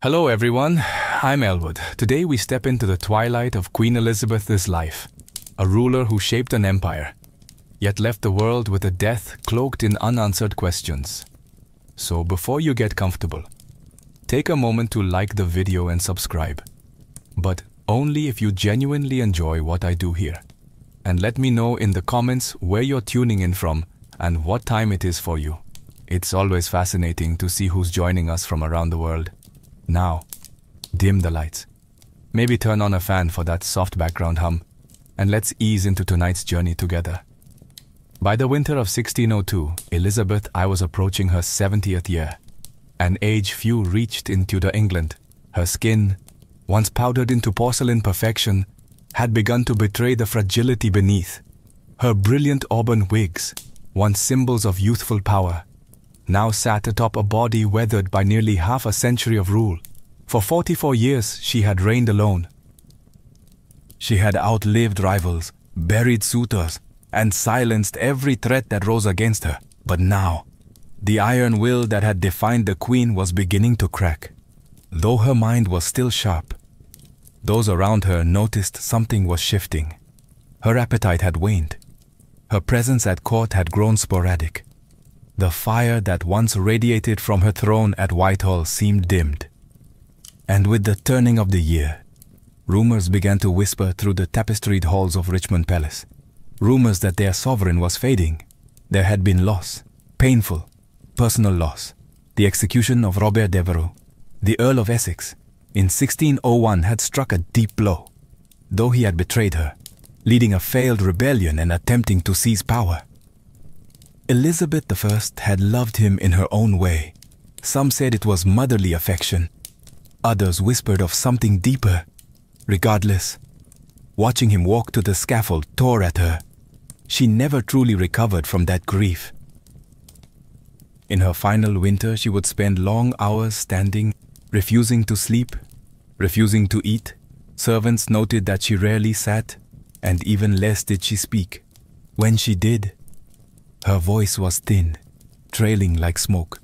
Hello everyone, I'm Elwood. Today we step into the twilight of Queen Elizabeth's life, a ruler who shaped an empire, yet left the world with a death cloaked in unanswered questions. So before you get comfortable, take a moment to like the video and subscribe, but only if you genuinely enjoy what I do here. And let me know in the comments where you're tuning in from and what time it is for you. It's always fascinating to see who's joining us from around the world. Now, dim the lights. Maybe turn on a fan for that soft background hum, and let's ease into tonight's journey together. By the winter of 1602, Elizabeth I was approaching her 70th year, an age few reached in Tudor England. Her skin, once powdered into porcelain perfection, had begun to betray the fragility beneath. Her brilliant auburn wigs, once symbols of youthful power, now sat atop a body weathered by nearly half a century of rule. For 44 years she had reigned alone. She had outlived rivals, buried suitors, and silenced every threat that rose against her. But now, the iron will that had defined the queen was beginning to crack. Though her mind was still sharp, those around her noticed something was shifting. Her appetite had waned. Her presence at court had grown sporadic. The fire that once radiated from her throne at Whitehall seemed dimmed. And with the turning of the year, rumors began to whisper through the tapestried halls of Richmond Palace. Rumors that their sovereign was fading. There had been loss, painful, personal loss. The execution of Robert Devereux, the Earl of Essex, in 1601 had struck a deep blow. Though he had betrayed her, leading a failed rebellion and attempting to seize power, Elizabeth I had loved him in her own way. Some said it was motherly affection. Others whispered of something deeper. Regardless, watching him walk to the scaffold tore at her. She never truly recovered from that grief. In her final winter, she would spend long hours standing, refusing to sleep, refusing to eat. Servants noted that she rarely sat, and even less did she speak. When she did, her voice was thin, trailing like smoke.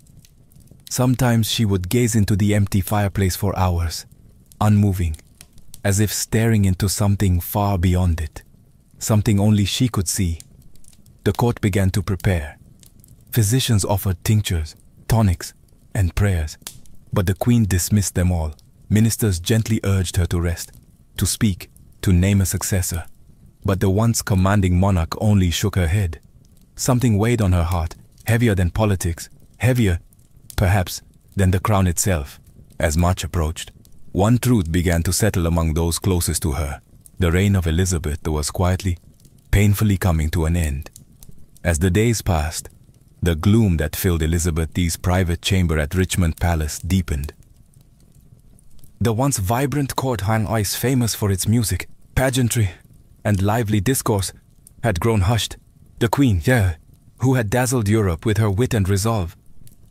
Sometimes she would gaze into the empty fireplace for hours, unmoving, as if staring into something far beyond it, something only she could see. The court began to prepare. Physicians offered tinctures, tonics, and prayers, but the queen dismissed them all. Ministers gently urged her to rest, to speak, to name a successor. But the once commanding monarch only shook her head. Something weighed on her heart, heavier than politics, heavier, perhaps, than the crown itself. As March approached, one truth began to settle among those closest to her. The reign of Elizabeth was quietly, painfully coming to an end. As the days passed, the gloom that filled Elizabeth's private chamber at Richmond Palace deepened. The once vibrant court hung ice, famous for its music, pageantry, and lively discourse, had grown hushed. The queen, who had dazzled Europe with her wit and resolve,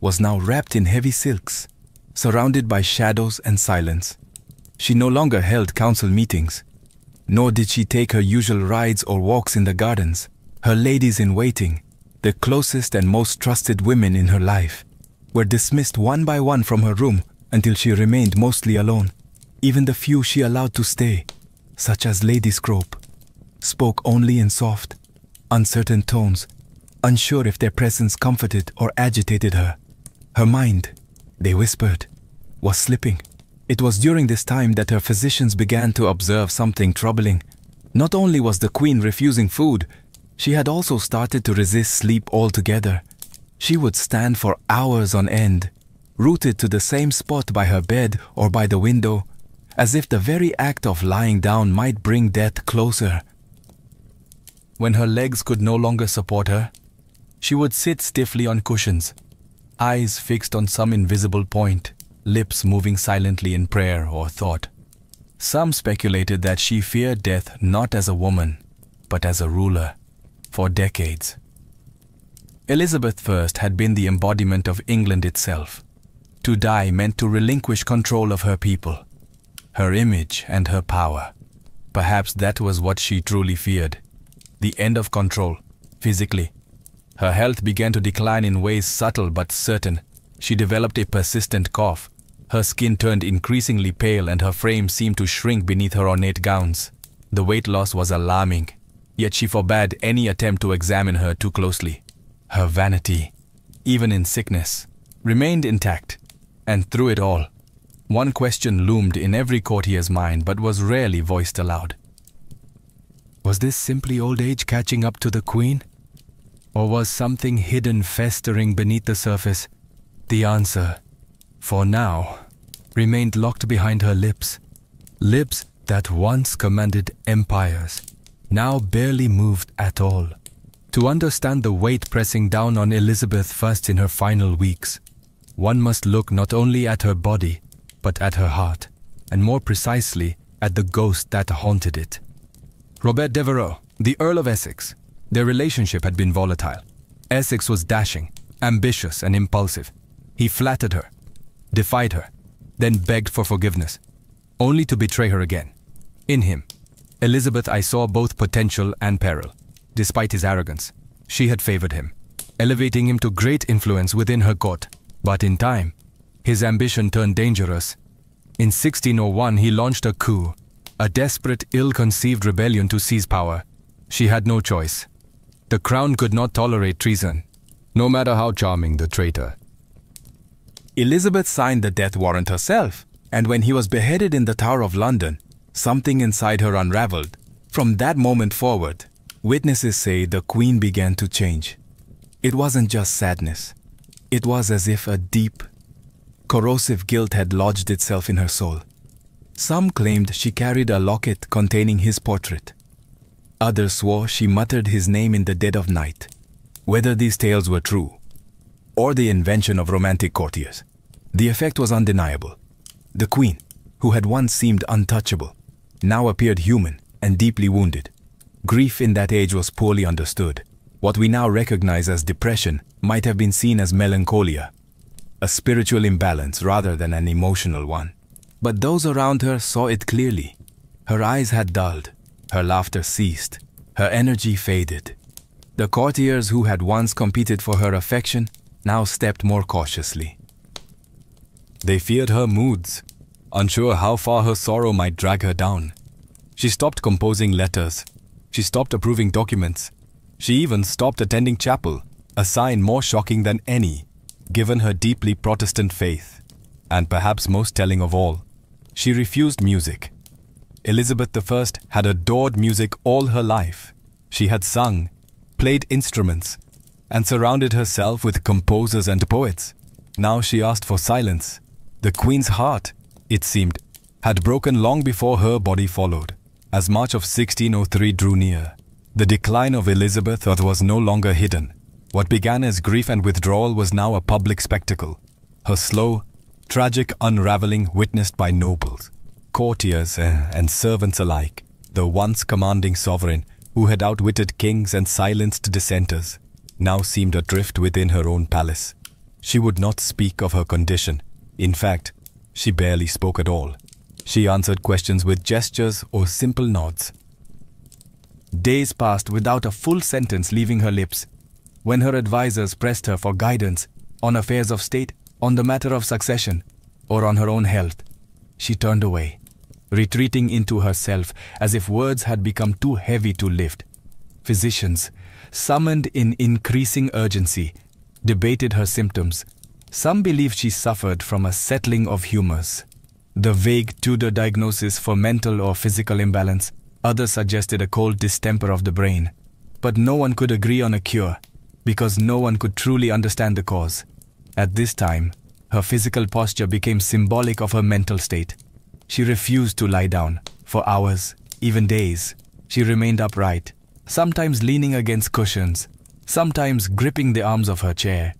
was now wrapped in heavy silks, surrounded by shadows and silence. She no longer held council meetings, nor did she take her usual rides or walks in the gardens. Her ladies-in-waiting, the closest and most trusted women in her life, were dismissed one by one from her room until she remained mostly alone. Even the few she allowed to stay, such as Lady Scrope, spoke only in soft, uncertain tones, unsure if their presence comforted or agitated her. Her mind, they whispered, was slipping. It was during this time that her physicians began to observe something troubling. Not only was the queen refusing food, she had also started to resist sleep altogether. She would stand for hours on end, rooted to the same spot by her bed or by the window, as if the very act of lying down might bring death closer. When her legs could no longer support her, she would sit stiffly on cushions, eyes fixed on some invisible point, lips moving silently in prayer or thought. Some speculated that she feared death not as a woman, but as a ruler. For decades, Elizabeth I had been the embodiment of England itself. To die meant to relinquish control of her people, her image and her power. Perhaps that was what she truly feared. The end of control, physically. Her health began to decline in ways subtle but certain. She developed a persistent cough, Her skin turned increasingly pale and her frame seemed to shrink beneath her ornate gowns. The weight loss was alarming, yet she forbade any attempt to examine her too closely. Her vanity, even in sickness, remained intact, and through it all, one question loomed in every courtier's mind but was rarely voiced aloud. Was this simply old age catching up to the queen? Or was something hidden festering beneath the surface? The answer, for now, remained locked behind her lips. Lips that once commanded empires, now barely moved at all. To understand the weight pressing down on Elizabeth first in her final weeks, one must look not only at her body, but at her heart, and more precisely at the ghost that haunted it. Robert Devereux, the Earl of Essex. Their relationship had been volatile. Essex was dashing, ambitious and impulsive. He flattered her, defied her, then begged for forgiveness, only to betray her again. In him, Elizabeth I saw both potential and peril. Despite his arrogance, she had favored him, elevating him to great influence within her court. But in time, his ambition turned dangerous. In 1601, he launched a coup, a desperate, ill-conceived rebellion to seize power. She had no choice. The crown could not tolerate treason, no matter how charming the traitor. Elizabeth signed the death warrant herself, and when he was beheaded in the Tower of London, something inside her unraveled. From that moment forward, witnesses say the Queen began to change. It wasn't just sadness. It was as if a deep, corrosive guilt had lodged itself in her soul. Some claimed she carried a locket containing his portrait. Others swore she muttered his name in the dead of night. Whether these tales were true, or the invention of romantic courtiers, the effect was undeniable. The Queen, who had once seemed untouchable, now appeared human and deeply wounded. Grief in that age was poorly understood. What we now recognize as depression might have been seen as melancholia, a spiritual imbalance rather than an emotional one. But those around her saw it clearly. Her eyes had dulled, her laughter ceased, her energy faded. The courtiers who had once competed for her affection now stepped more cautiously. They feared her moods, unsure how far her sorrow might drag her down. She stopped composing letters. She stopped approving documents. She even stopped attending chapel, a sign more shocking than any, given her deeply Protestant faith. And perhaps most telling of all, she refused music. Elizabeth I had adored music all her life. She had sung, played instruments, and surrounded herself with composers and poets. Now she asked for silence. The Queen's heart, it seemed, had broken long before her body followed. As March of 1603 drew near, the decline of Elizabeth was no longer hidden. What began as grief and withdrawal was now a public spectacle. Her slow, tragic unraveling witnessed by nobles, courtiers and servants alike. The once commanding sovereign, who had outwitted kings and silenced dissenters, now seemed adrift within her own palace. She would not speak of her condition. In fact, she barely spoke at all. She answered questions with gestures or simple nods. Days passed without a full sentence leaving her lips. When her advisors pressed her for guidance on affairs of state, on the matter of succession, or on her own health, she turned away, retreating into herself as if words had become too heavy to lift. Physicians, summoned in increasing urgency, debated her symptoms. Some believed she suffered from a settling of humors, the vague Tudor diagnosis for mental or physical imbalance. Others suggested a cold distemper of the brain. But no one could agree on a cure, because no one could truly understand the cause. At this time, her physical posture became symbolic of her mental state. She refused to lie down. For hours, even days, she remained upright, sometimes leaning against cushions, sometimes gripping the arms of her chair,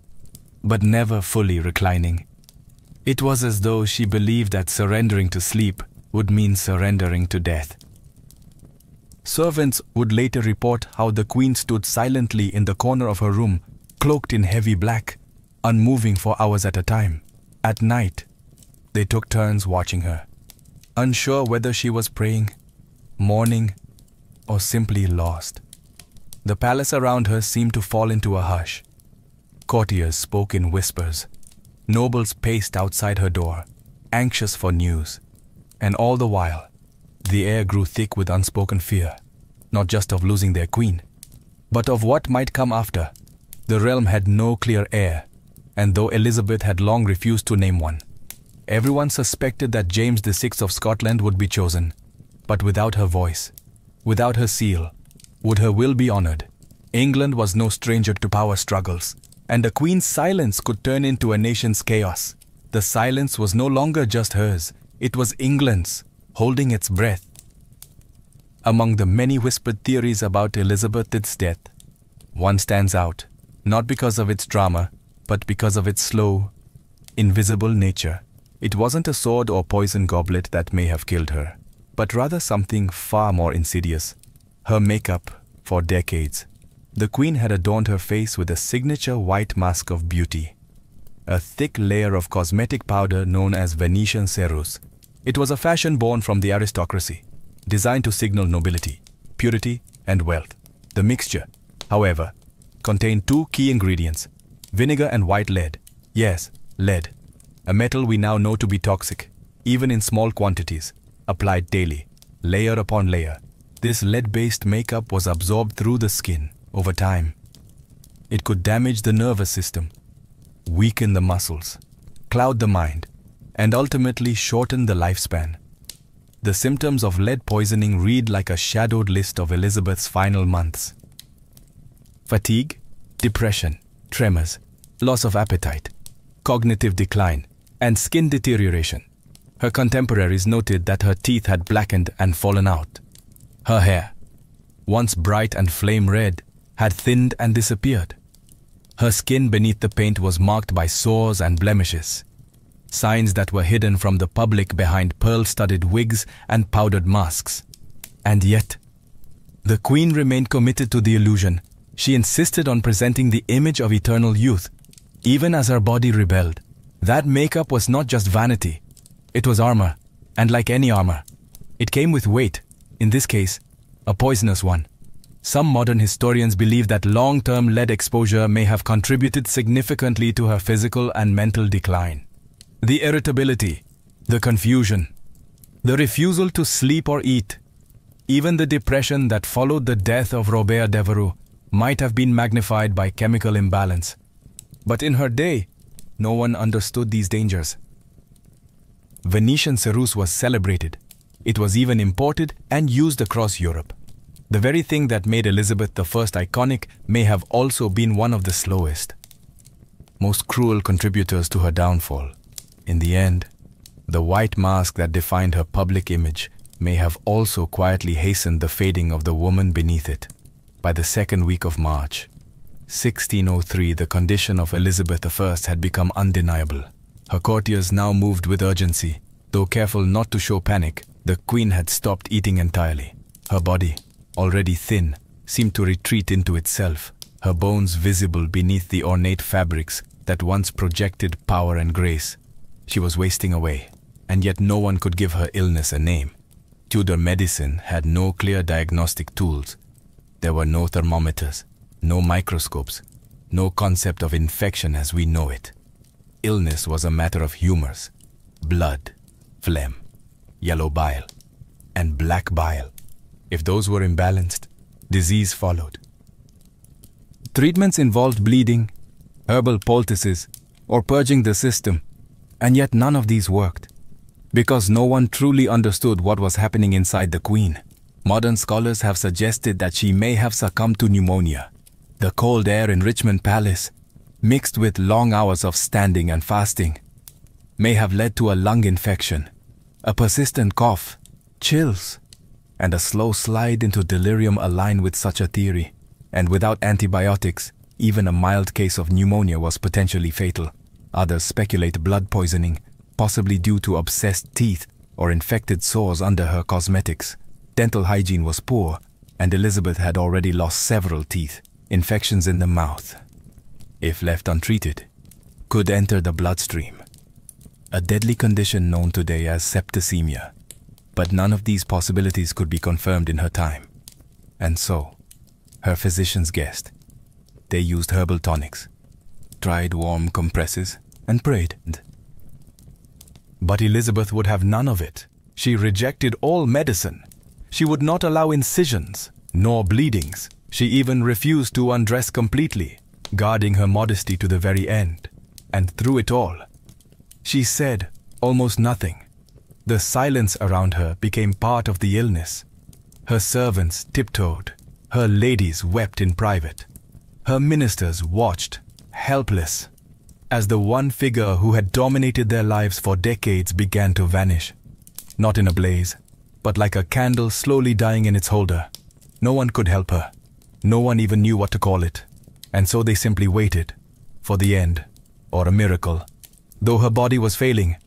but never fully reclining. It was as though she believed that surrendering to sleep would mean surrendering to death. Servants would later report how the Queen stood silently in the corner of her room, cloaked in heavy black, unmoving for hours at a time. At night, they took turns watching her, unsure whether she was praying, mourning, or simply lost. The palace around her seemed to fall into a hush. Courtiers spoke in whispers. Nobles paced outside her door. anxious for news. And all the while, the air grew thick with unspoken fear, not just of losing their queen, but of what might come after. The realm had no clear heir, and though Elizabeth had long refused to name one, everyone suspected that James VI of Scotland would be chosen. But without her voice, without her seal, would her will be honored? England was no stranger to power struggles, and the Queen's silence could turn into a nation's chaos. The silence was no longer just hers, it was England's, holding its breath. Among the many whispered theories about Elizabeth's death, one stands out, not because of its drama, but because of its slow, invisible nature. It wasn't a sword or poison goblet that may have killed her, but rather something far more insidious. Her makeup for decades. The Queen had adorned her face with a signature white mask of beauty, a thick layer of cosmetic powder known as Venetian ceruse. It was a fashion born from the aristocracy, designed to signal nobility, purity, and wealth. The mixture, however, contained two key ingredients: vinegar and white lead. Yes, lead, a metal we now know to be toxic, even in small quantities, applied daily, layer upon layer. This lead-based makeup was absorbed through the skin. Over time, it could damage the nervous system, weaken the muscles, cloud the mind, and ultimately shorten the lifespan. The symptoms of lead poisoning read like a shadowed list of Elizabeth's final months: fatigue, depression, tremors, loss of appetite, cognitive decline, and skin deterioration. Her contemporaries noted that her teeth had blackened and fallen out. Her hair, once bright and flame red, had thinned and disappeared. Her skin beneath the paint was marked by sores and blemishes, signs that were hidden from the public behind pearl-studded wigs and powdered masks. And yet, the Queen remained committed to the illusion. She insisted on presenting the image of eternal youth, even as her body rebelled. That makeup was not just vanity, it was armor, and like any armor, it came with weight, in this case, a poisonous one. Some modern historians believe that long-term lead exposure may have contributed significantly to her physical and mental decline. The irritability, the confusion, the refusal to sleep or eat, even the depression that followed the death of Robert Devereux might have been magnified by chemical imbalance. But in her day, no one understood these dangers. Venetian ceruse was celebrated. It was even imported and used across Europe. The very thing that made Elizabeth I iconic may have also been one of the slowest, most cruel contributors to her downfall. In the end, the white mask that defined her public image may have also quietly hastened the fading of the woman beneath it. By the second week of March, 1603, the condition of Elizabeth I had become undeniable. Her courtiers now moved with urgency. Though careful not to show panic, the Queen had stopped eating entirely. Her body, already thin, seemed to retreat into itself, her bones visible beneath the ornate fabrics that once projected power and grace. She was wasting away, and yet no one could give her illness a name. Tudor medicine had no clear diagnostic tools. There were no thermometers, no microscopes, no concept of infection as we know it. Illness was a matter of humors: blood, phlegm, yellow bile, and black bile. If those were imbalanced, disease followed. Treatments involved bleeding, herbal poultices, or purging the system, and yet none of these worked, because no one truly understood what was happening inside the Queen. Modern scholars have suggested that she may have succumbed to pneumonia. The cold air in Richmond Palace, mixed with long hours of standing and fasting, may have led to a lung infection, a persistent cough, chills, and a slow slide into delirium align with such a theory. And without antibiotics, even a mild case of pneumonia was potentially fatal. Others speculate blood poisoning, possibly due to obsessed teeth or infected sores under her cosmetics. Dental hygiene was poor, and Elizabeth had already lost several teeth. Infections in the mouth, if left untreated, could enter the bloodstream, a deadly condition known today as septicemia. But none of these possibilities could be confirmed in her time. And so, her physicians guessed. They used herbal tonics, tried warm compresses, and prayed. But Elizabeth would have none of it. She rejected all medicine. She would not allow incisions, nor bleedings. She even refused to undress completely, guarding her modesty to the very end. And through it all, she said almost nothing. The silence around her became part of the illness. Her servants tiptoed. Her ladies wept in private. Her ministers watched, helpless, as the one figure who had dominated their lives for decades began to vanish. Not in a blaze, but like a candle slowly dying in its holder. No one could help her. No one even knew what to call it. And so they simply waited for the end, or a miracle. Though her body was failing,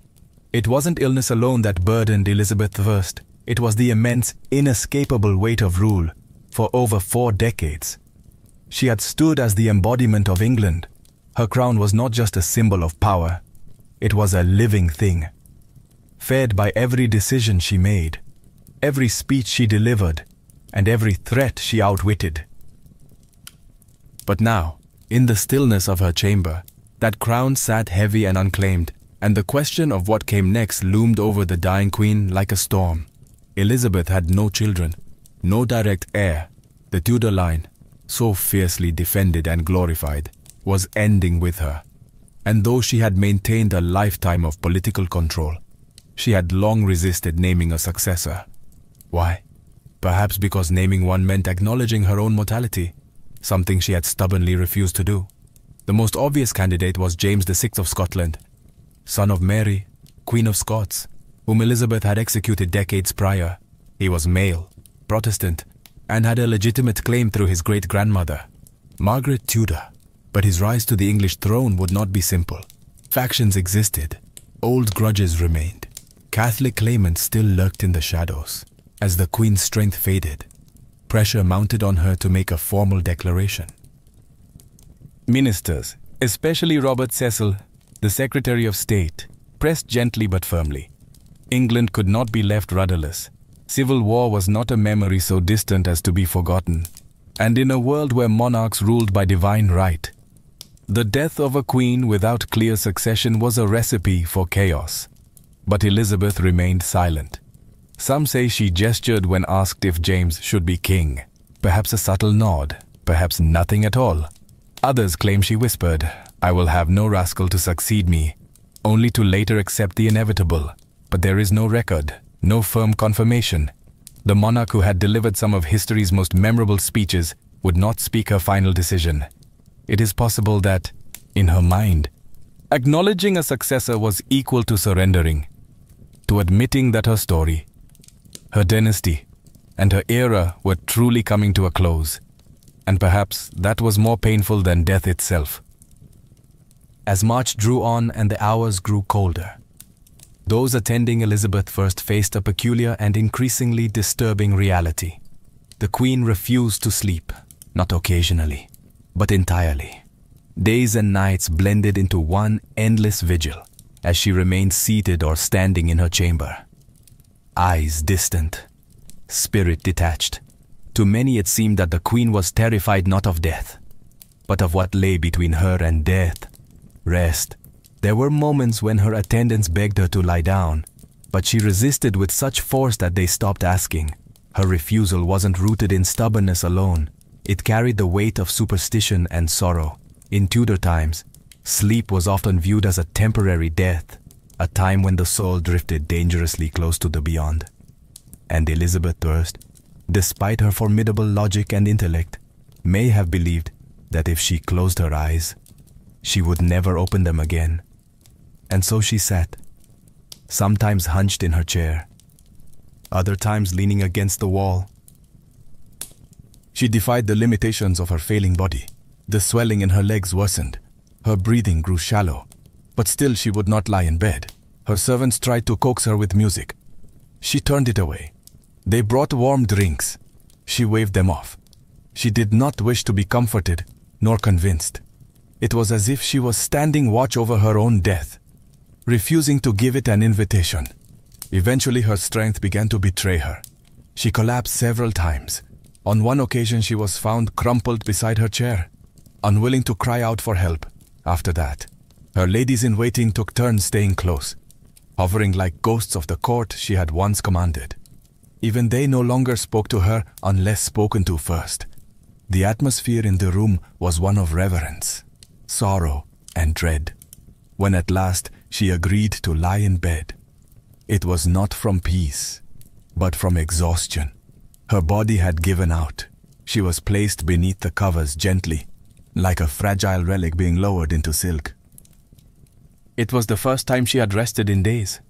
it wasn't illness alone that burdened Elizabeth I. It was the immense, inescapable weight of rule for over 4 decades. She had stood as the embodiment of England. Her crown was not just a symbol of power. It was a living thing, fed by every decision she made, every speech she delivered, and every threat she outwitted. But now, in the stillness of her chamber, that crown sat heavy and unclaimed, and the question of what came next loomed over the dying queen like a storm. Elizabeth had no children, no direct heir. The Tudor line, so fiercely defended and glorified, was ending with her. And though she had maintained a lifetime of political control, she had long resisted naming a successor. Why? Perhaps because naming one meant acknowledging her own mortality, something she had stubbornly refused to do. The most obvious candidate was James VI of Scotland, son of Mary, Queen of Scots, whom Elizabeth had executed decades prior. He was male, Protestant, and had a legitimate claim through his great-grandmother, Margaret Tudor. But his rise to the English throne would not be simple. Factions existed, old grudges remained. Catholic claimants still lurked in the shadows. As the Queen's strength faded, pressure mounted on her to make a formal declaration. Ministers, especially Robert Cecil, the Secretary of State, pressed gently but firmly. England could not be left rudderless. Civil war was not a memory so distant as to be forgotten. And in a world where monarchs ruled by divine right, the death of a queen without clear succession was a recipe for chaos. But Elizabeth remained silent. Some say she gestured when asked if James should be king. Perhaps a subtle nod, perhaps nothing at all. Others claim she whispered, "I will have no rascal to succeed me," only to later accept the inevitable. But there is no record, no firm confirmation. The monarch who had delivered some of history's most memorable speeches would not speak her final decision. It is possible that, in her mind, acknowledging a successor was equal to surrendering, to admitting that her story, her dynasty, and her era were truly coming to a close. And perhaps that was more painful than death itself. As March drew on and the hours grew colder, those attending Elizabeth I faced a peculiar and increasingly disturbing reality. The Queen refused to sleep, not occasionally, but entirely. Days and nights blended into one endless vigil as she remained seated or standing in her chamber. Eyes distant, spirit detached. To many it seemed that the Queen was terrified not of death, but of what lay between her and death, rest. There were moments when her attendants begged her to lie down, but she resisted with such force that they stopped asking. Her refusal wasn't rooted in stubbornness alone. It carried the weight of superstition and sorrow. In Tudor times, sleep was often viewed as a temporary death, a time when the soul drifted dangerously close to the beyond. And Elizabeth I, despite her formidable logic and intellect, may have believed that if she closed her eyes, she would never open them again. And so she sat, sometimes hunched in her chair, other times leaning against the wall. She defied the limitations of her failing body. The swelling in her legs worsened. Her breathing grew shallow, but still she would not lie in bed. Her servants tried to coax her with music. She turned it away. They brought warm drinks. She waved them off. She did not wish to be comforted, nor convinced. It was as if she was standing watch over her own death, refusing to give it an invitation. Eventually her strength began to betray her. She collapsed several times. On one occasion she was found crumpled beside her chair, unwilling to cry out for help. After that, her ladies-in-waiting took turns staying close, hovering like ghosts of the court she had once commanded. Even they no longer spoke to her unless spoken to first. The atmosphere in the room was one of reverence, sorrow, and dread. When at last she agreed to lie in bed, it was not from peace, but from exhaustion. Her body had given out. She was placed beneath the covers gently, like a fragile relic being lowered into silk. It was the first time she had rested in days,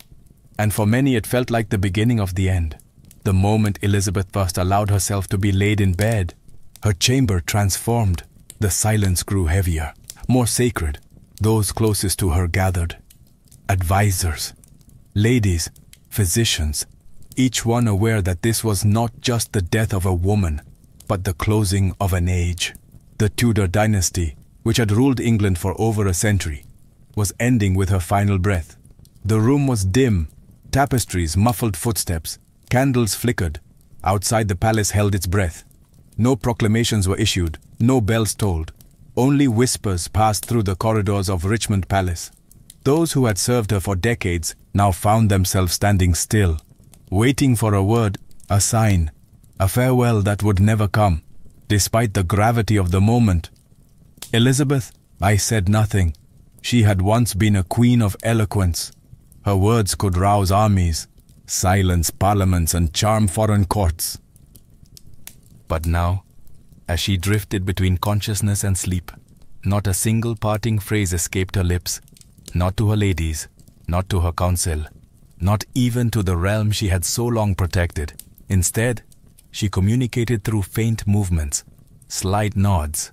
and for many it felt like the beginning of the end. The moment Elizabeth first allowed herself to be laid in bed, her chamber transformed. The silence grew heavier, more sacred. Those closest to her gathered. Advisors, ladies, physicians, each one aware that this was not just the death of a woman, but the closing of an age. The Tudor dynasty, which had ruled England for over a century, was ending with her final breath. The room was dim, tapestries muffled footsteps, candles flickered. Outside the palace held its breath. No proclamations were issued, no bells tolled. Only whispers passed through the corridors of Richmond Palace. Those who had served her for decades now found themselves standing still, waiting for a word, a sign, a farewell that would never come, despite the gravity of the moment. Elizabeth, I said nothing. She had once been a queen of eloquence. Her words could rouse armies, silence parliaments, and charm foreign courts. But now, as she drifted between consciousness and sleep, not a single parting phrase escaped her lips, not to her ladies, not to her council, not even to the realm she had so long protected. Instead, she communicated through faint movements, slight nods,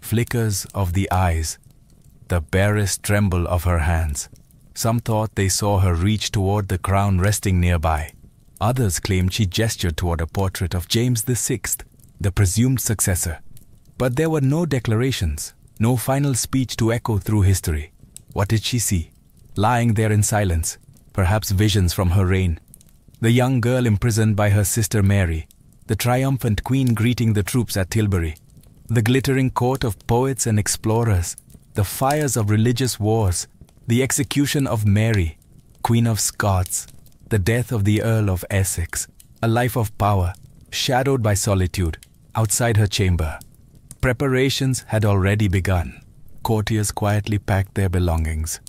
flickers of the eyes, the barest tremble of her hands. Some thought they saw her reach toward the crown resting nearby. Others claimed she gestured toward a portrait of James VI, the presumed successor. But there were no declarations, no final speech to echo through history. What did she see? Lying there in silence, perhaps visions from her reign. The young girl imprisoned by her sister Mary, the triumphant queen greeting the troops at Tilbury, the glittering court of poets and explorers, the fires of religious wars, the execution of Mary, Queen of Scots, the death of the Earl of Essex, a life of power, shadowed by solitude, outside her chamber. Preparations had already begun. Courtiers quietly packed their belongings.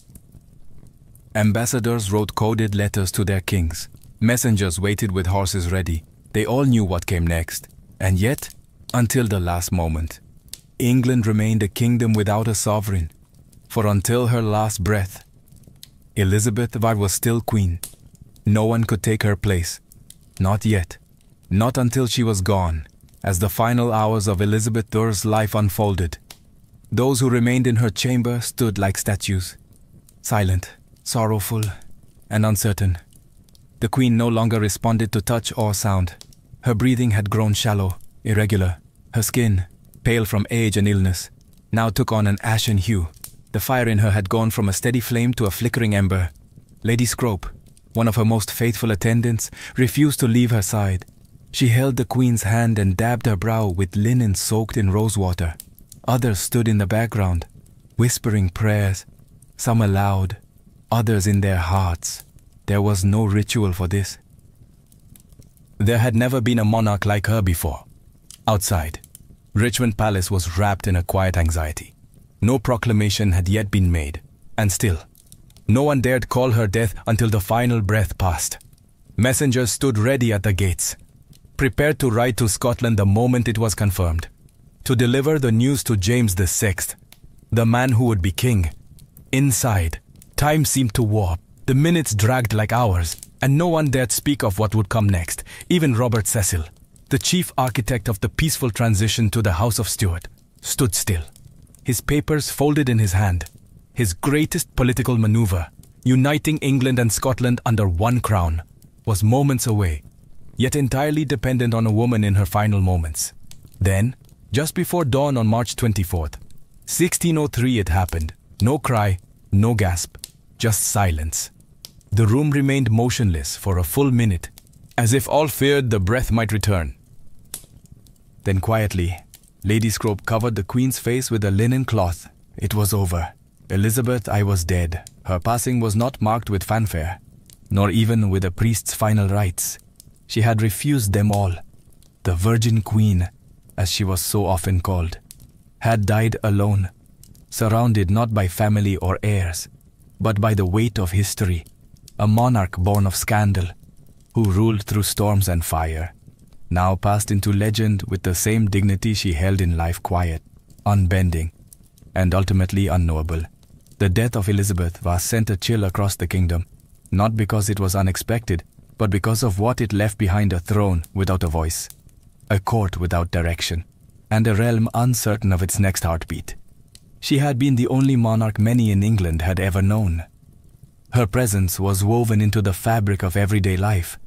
Ambassadors wrote coded letters to their kings. Messengers waited with horses ready. They all knew what came next. And yet, until the last moment, England remained a kingdom without a sovereign. For until her last breath, Elizabeth I was still queen. No one could take her place. Not yet. Not until she was gone, as the final hours of Elizabeth II's life unfolded. Those who remained in her chamber stood like statues, silent, sorrowful, and uncertain. The queen no longer responded to touch or sound. Her breathing had grown shallow, irregular. Her skin, pale from age and illness, now took on an ashen hue. The fire in her had gone from a steady flame to a flickering ember. Lady Scrope, one of her most faithful attendants, refused to leave her side. She held the queen's hand and dabbed her brow with linen soaked in rosewater. Others stood in the background, whispering prayers, some aloud, others in their hearts. There was no ritual for this. There had never been a monarch like her before. Outside, Richmond Palace was wrapped in a quiet anxiety. No proclamation had yet been made, and still, no one dared call her death until the final breath passed. Messengers stood ready at the gates, prepared to ride to Scotland the moment it was confirmed, to deliver the news to James VI, the man who would be king. Inside, time seemed to warp. The minutes dragged like hours, and no one dared speak of what would come next. Even Robert Cecil, the chief architect of the peaceful transition to the House of Stuart, stood still, his papers folded in his hand. His greatest political maneuver, uniting England and Scotland under one crown, was moments away, yet entirely dependent on a woman in her final moments. Then, just before dawn on March 24th, 1603 it happened. No cry, no gasp, just silence. The room remained motionless for a full minute, as if all feared the breath might return. Then quietly, Lady Scrope covered the Queen's face with a linen cloth. It was over. Elizabeth I was dead. Her passing was not marked with fanfare. nor even with a priest's final rites. She had refused them all. The Virgin Queen, as she was so often called, had died alone, surrounded not by family or heirs, but by the weight of history, a monarch born of scandal, who ruled through storms and fire, now passed into legend with the same dignity she held in life, quiet, unbending, and ultimately unknowable. The death of Elizabeth was sent a chill across the kingdom, not because it was unexpected, but because of what it left behind: a throne without a voice, a court without direction, and a realm uncertain of its next heartbeat. She had been the only monarch many in England had ever known. Her presence was woven into the fabric of everyday life,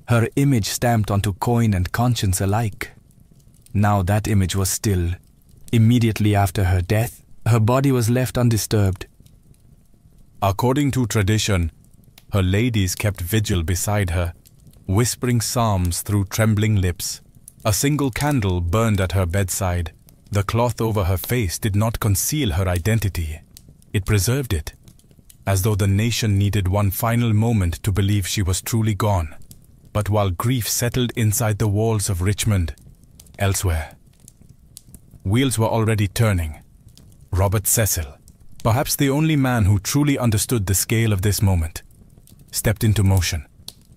her image stamped onto coin and conscience alike. Now that image was still. Immediately after her death, her body was left undisturbed. According to tradition, her ladies kept vigil beside her, whispering psalms through trembling lips. A single candle burned at her bedside. The cloth over her face did not conceal her identity. It preserved it, as though the nation needed one final moment to believe she was truly gone. But while grief settled inside the walls of Richmond, elsewhere, wheels were already turning. Robert Cecil, perhaps the only man who truly understood the scale of this moment, stepped into motion.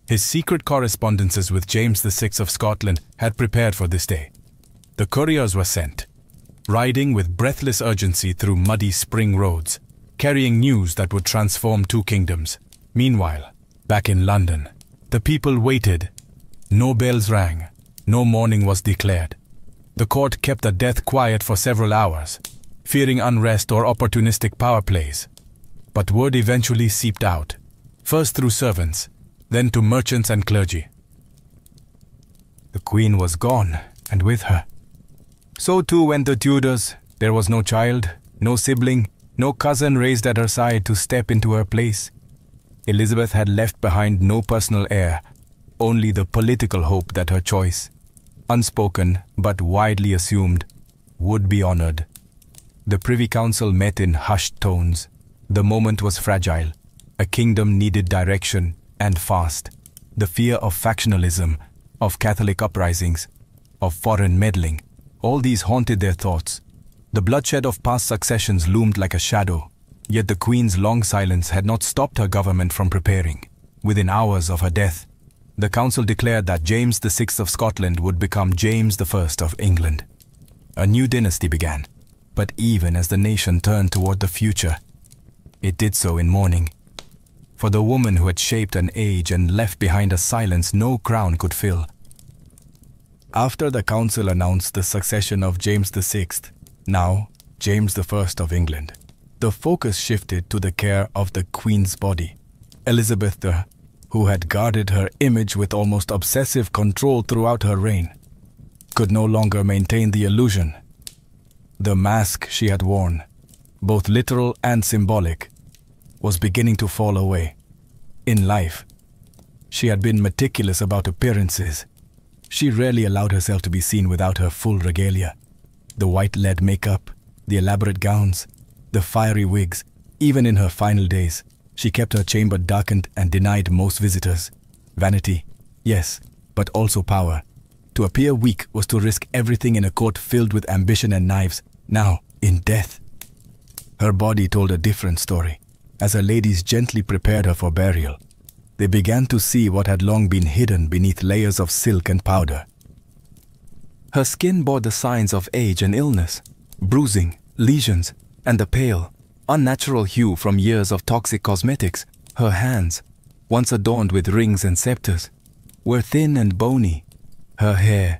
His secret correspondences with James VI of Scotland had prepared for this day. The couriers were sent, riding with breathless urgency through muddy spring roads, carrying news that would transform two kingdoms. Meanwhile, back in London, the people waited. No bells rang, no mourning was declared. The court kept the death quiet for several hours, fearing unrest or opportunistic power plays. But word eventually seeped out, first through servants, then to merchants and clergy. The Queen was gone, and with her, so too went the Tudors. There was no child, no sibling, no cousin raised at her side to step into her place. Elizabeth had left behind no personal heir, only the political hope that her choice, unspoken but widely assumed, would be honored. The Privy Council met in hushed tones. The moment was fragile. A kingdom needed direction, and fast. The fear of factionalism, of Catholic uprisings, of foreign meddling, all these haunted their thoughts. The bloodshed of past successions loomed like a shadow, yet the Queen's long silence had not stopped her government from preparing. Within hours of her death, the council declared that James VI of Scotland would become James I of England. A new dynasty began, but even as the nation turned toward the future, it did so in mourning. For the woman who had shaped an age and left behind a silence no crown could fill. After the council announced the succession of James VI, now James I of England, the focus shifted to the care of the Queen's body. Elizabeth, who had guarded her image with almost obsessive control throughout her reign, could no longer maintain the illusion. The mask she had worn, both literal and symbolic, was beginning to fall away. In life, she had been meticulous about appearances. She rarely allowed herself to be seen without her full regalia. The white lead makeup, the elaborate gowns, the fiery wigs. Even in her final days, she kept her chamber darkened and denied most visitors. Vanity, yes, but also power. To appear weak was to risk everything in a court filled with ambition and knives, now in death. Her body told a different story. As her ladies gently prepared her for burial, they began to see what had long been hidden beneath layers of silk and powder. Her skin bore the signs of age and illness, bruising, lesions, and the pale, unnatural hue from years of toxic cosmetics. Her hands, once adorned with rings and scepters, were thin and bony. Her hair,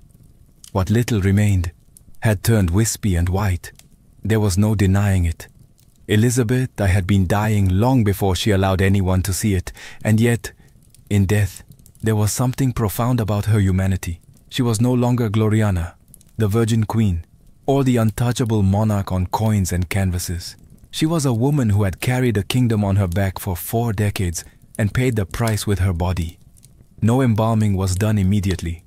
what little remained, had turned wispy and white. There was no denying it. Elizabeth had been dying long before she allowed anyone to see it, and yet, in death, there was something profound about her humanity. She was no longer Gloriana, the Virgin Queen, or the untouchable monarch on coins and canvases. She was a woman who had carried a kingdom on her back for 4 decades and paid the price with her body. No embalming was done immediately.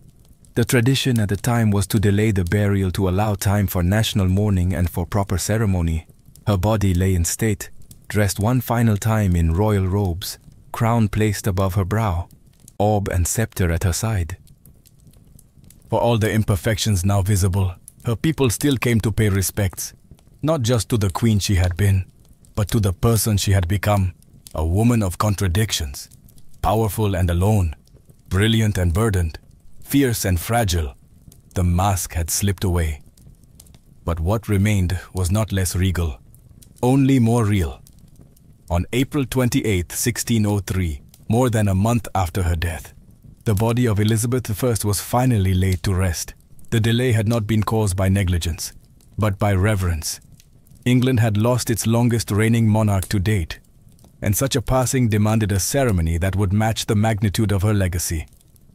The tradition at the time was to delay the burial to allow time for national mourning and for proper ceremony. Her body lay in state, dressed one final time in royal robes. crown placed above her brow, orb and scepter at her side. For all the imperfections now visible, her people still came to pay respects, not just to the queen she had been, but to the person she had become, a woman of contradictions, powerful and alone, brilliant and burdened, fierce and fragile. The mask had slipped away. But what remained was not less regal, only more real. On April 28, 1603, more than a month after her death, the body of Elizabeth I was finally laid to rest. The delay had not been caused by negligence, but by reverence. England had lost its longest reigning monarch to date, and such a passing demanded a ceremony that would match the magnitude of her legacy.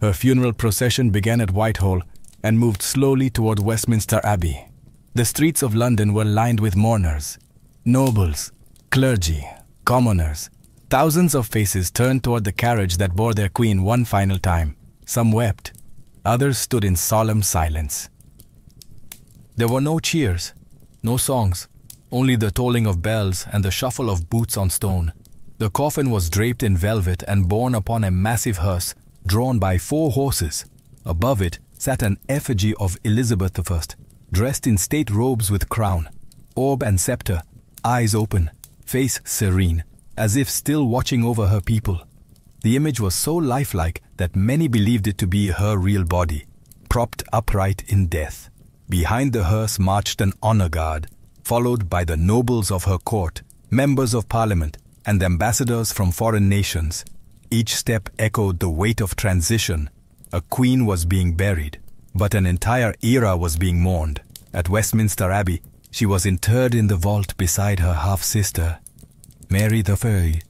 Her funeral procession began at Whitehall and moved slowly toward Westminster Abbey. The streets of London were lined with mourners, nobles, clergy, commoners. Thousands of faces turned toward the carriage that bore their queen one final time. Some wept, others stood in solemn silence. There were no cheers, no songs, only the tolling of bells and the shuffle of boots on stone. The coffin was draped in velvet and borne upon a massive hearse drawn by 4 horses. Above it sat an effigy of Elizabeth I, dressed in state robes with crown, orb and scepter, eyes open, face serene, as if still watching over her people. The image was so lifelike that many believed it to be her real body, propped upright in death. Behind the hearse marched an honor guard, followed by the nobles of her court, members of parliament, and ambassadors from foreign nations. Each step echoed the weight of transition. A queen was being buried, but an entire era was being mourned. At Westminster Abbey, she was interred in the vault beside her half-sister, Mary I,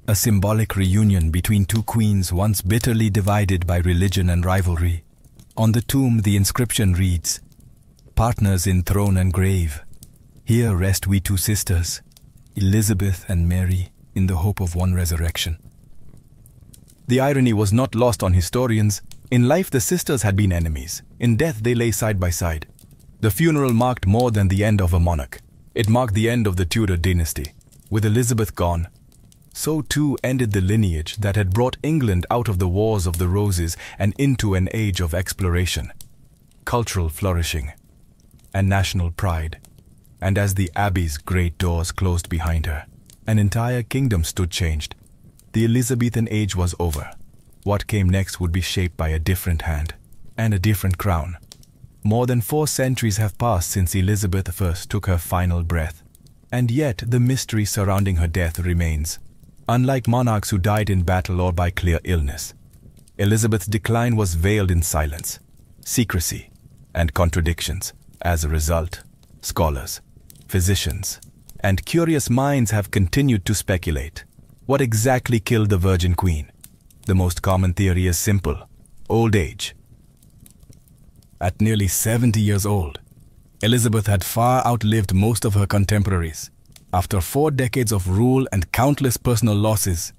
a symbolic reunion between 2 queens once bitterly divided by religion and rivalry. On the tomb, the inscription reads, "Partners in throne and grave, here rest we 2 sisters, Elizabeth and Mary, in the hope of one resurrection." The irony was not lost on historians. In life, the sisters had been enemies. In death, they lay side by side. The funeral marked more than the end of a monarch. It marked the end of the Tudor dynasty. With Elizabeth gone, so too ended the lineage that had brought England out of the Wars of the Roses and into an age of exploration, cultural flourishing, and national pride. And as the Abbey's great doors closed behind her, an entire kingdom stood changed. The Elizabethan age was over. What came next would be shaped by a different hand and a different crown. More than 4 centuries have passed since Elizabeth I took her final breath. And yet the mystery surrounding her death remains. Unlike monarchs who died in battle or by clear illness, Elizabeth's decline was veiled in silence, secrecy, and contradictions. As a result, scholars, physicians, and curious minds have continued to speculate. What exactly killed the Virgin Queen? The most common theory is simple: old age. At nearly 70 years old, Elizabeth had far outlived most of her contemporaries. After 4 decades of rule and countless personal losses,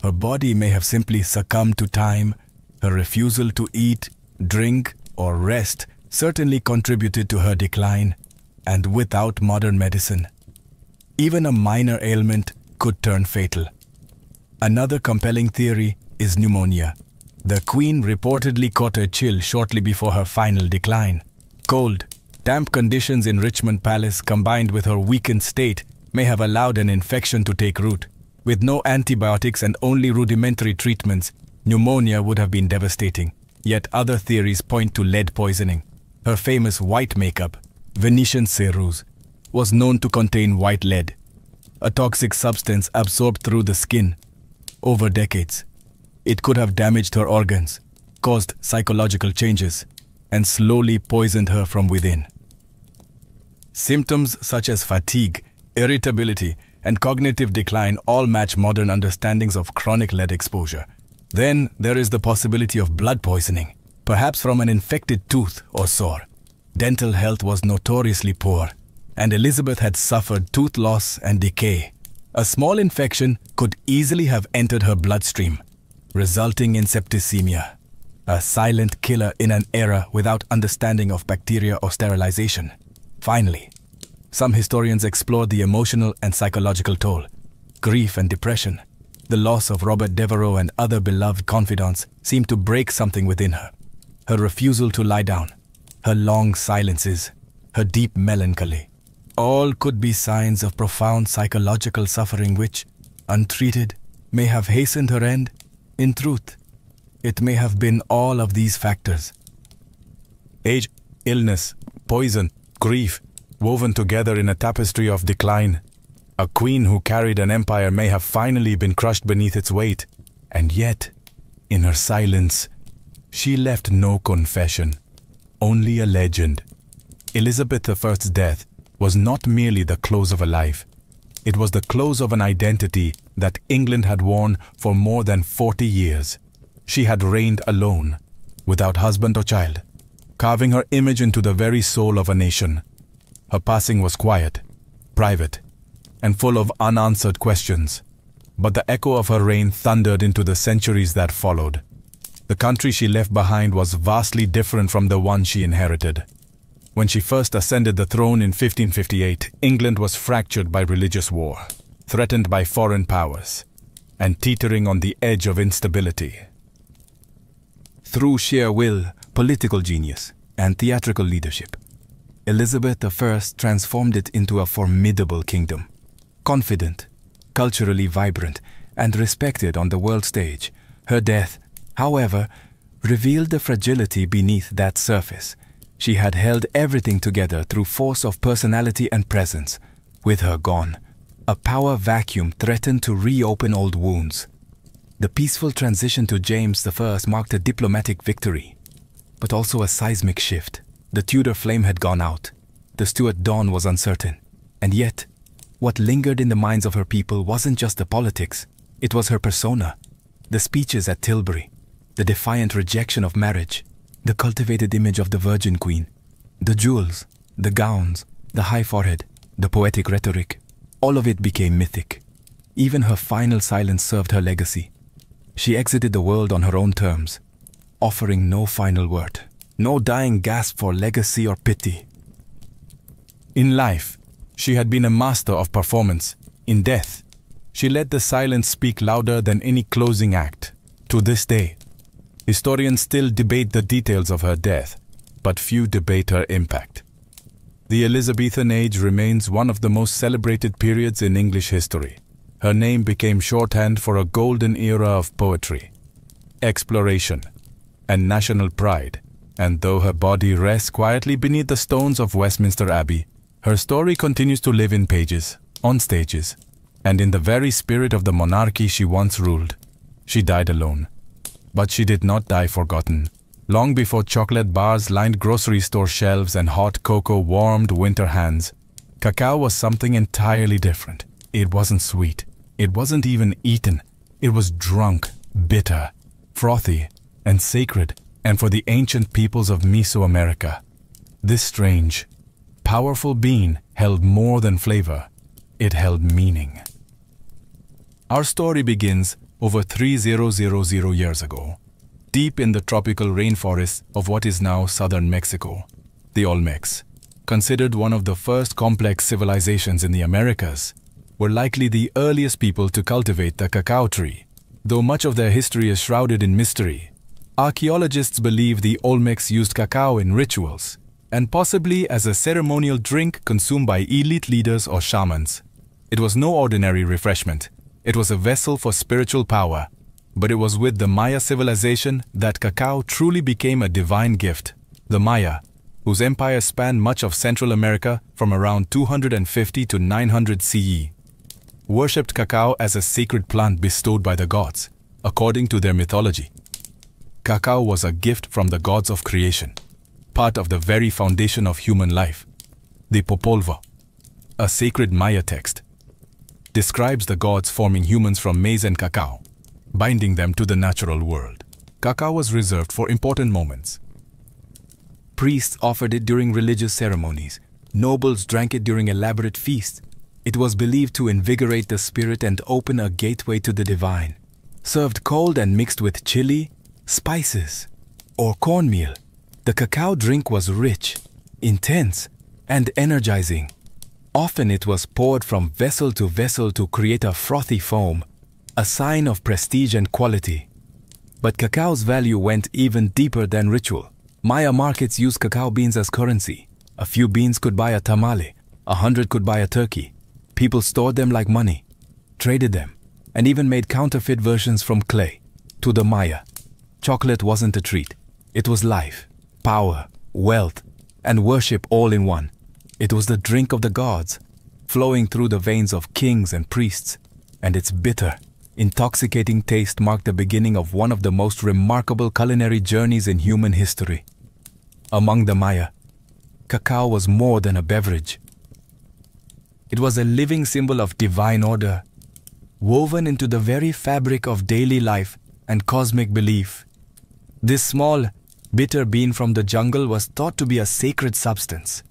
her body may have simply succumbed to time. Her refusal to eat, drink, or rest certainly contributed to her decline, and without modern medicine, even a minor ailment could turn fatal. Another compelling theory is pneumonia. The Queen reportedly caught a chill shortly before her final decline. Cold, damp conditions in Richmond Palace combined with her weakened state may have allowed an infection to take root. With no antibiotics and only rudimentary treatments, pneumonia would have been devastating. Yet other theories point to lead poisoning. Her famous white makeup, Venetian ceruse, was known to contain white lead, a toxic substance absorbed through the skin. Over decades, it could have damaged her organs, caused psychological changes, and slowly poisoned her from within. Symptoms such as fatigue, irritability, and cognitive decline all match modern understandings of chronic lead exposure. Then there is the possibility of blood poisoning, perhaps from an infected tooth or sore. Dental health was notoriously poor, and Elizabeth had suffered tooth loss and decay. A small infection could easily have entered her bloodstream, resulting in septicemia, a silent killer in an era without understanding of bacteria or sterilization. Finally, some historians explore the emotional and psychological toll. Grief and depression, The loss of Robert Devereux and other beloved confidants seemed to break something within her. Her refusal to lie down, her long silences, her deep melancholy, all could be signs of profound psychological suffering which, untreated, may have hastened her end. In truth, it may have been all of these factors. Age, illness, poison, grief, woven together in a tapestry of decline. A queen who carried an empire may have finally been crushed beneath its weight, and yet, in her silence, she left no confession, only a legend. Elizabeth I's death was not merely the close of a life. It was the close of an identity that England had worn for more than 40 years. She had reigned alone, without husband or child, carving her image into the very soul of a nation. Her passing was quiet, private, and full of unanswered questions, but the echo of her reign thundered into the centuries that followed. The country she left behind was vastly different from the one she inherited. When she first ascended the throne in 1558, England was fractured by religious war, threatened by foreign powers, and teetering on the edge of instability. Through sheer will, political genius, and theatrical leadership, Elizabeth I transformed it into a formidable kingdom. Confident, culturally vibrant, and respected on the world stage, her death, however, revealed the fragility beneath that surface. She had held everything together through force of personality and presence. With her gone, a power vacuum threatened to reopen old wounds. The peaceful transition to James I marked a diplomatic victory, but also a seismic shift. The Tudor flame had gone out. The Stuart dawn was uncertain. And yet, what lingered in the minds of her people wasn't just the politics. It was her persona, the speeches at Tilbury, the defiant rejection of marriage, the cultivated image of the Virgin Queen, the jewels, the gowns, the high forehead, the poetic rhetoric. All of it became mythic. Even her final silence served her legacy. She exited the world on her own terms, offering no final word, no dying gasp for legacy or pity. In life, she had been a master of performance. In death, she let the silence speak louder than any closing act. To this day, historians still debate the details of her death, but few debate her impact. The Elizabethan age remains one of the most celebrated periods in English history. Her name became shorthand for a golden era of poetry, exploration, and national pride. And though her body rests quietly beneath the stones of Westminster Abbey, her story continues to live in pages, on stages, and in the very spirit of the monarchy she once ruled. She died alone. But she did not die forgotten. Long before chocolate bars lined grocery store shelves and hot cocoa warmed winter hands, cacao was something entirely different. It wasn't sweet. It wasn't even eaten. It was drunk, bitter, frothy, and sacred, and for the ancient peoples of Mesoamerica. This strange, powerful bean held more than flavor. It held meaning. Our story begins over 3000 years ago, deep in the tropical rainforests of what is now southern Mexico. The Olmecs, considered one of the first complex civilizations in the Americas, were likely the earliest people to cultivate the cacao tree. Though much of their history is shrouded in mystery, archaeologists believe the Olmecs used cacao in rituals, and possibly as a ceremonial drink consumed by elite leaders or shamans. It was no ordinary refreshment. It was a vessel for spiritual power, but it was with the Maya civilization that cacao truly became a divine gift. The Maya, whose empire spanned much of Central America from around 250 to 900 CE, worshipped cacao as a sacred plant bestowed by the gods, according to their mythology. Cacao was a gift from the gods of creation, part of the very foundation of human life. The Popolvuh, a sacred Maya text, describes the gods forming humans from maize and cacao, binding them to the natural world. Cacao was reserved for important moments. Priests offered it during religious ceremonies. Nobles drank it during elaborate feasts. It was believed to invigorate the spirit and open a gateway to the divine. Served cold and mixed with chili, spices, or cornmeal, the cacao drink was rich, intense, and energizing. Often it was poured from vessel to create a frothy foam, a sign of prestige and quality. But cacao's value went even deeper than ritual. Maya markets used cacao beans as currency. A few beans could buy a tamale, 100 could buy a turkey. People stored them like money, traded them, and even made counterfeit versions from clay. To the Maya, chocolate wasn't a treat. It was life, power, wealth, and worship all in one. It was the drink of the gods, flowing through the veins of kings and priests, and its bitter, intoxicating taste marked the beginning of one of the most remarkable culinary journeys in human history. Among the Maya, cacao was more than a beverage. It was a living symbol of divine order, woven into the very fabric of daily life and cosmic belief. This small, bitter bean from the jungle was thought to be a sacred substance,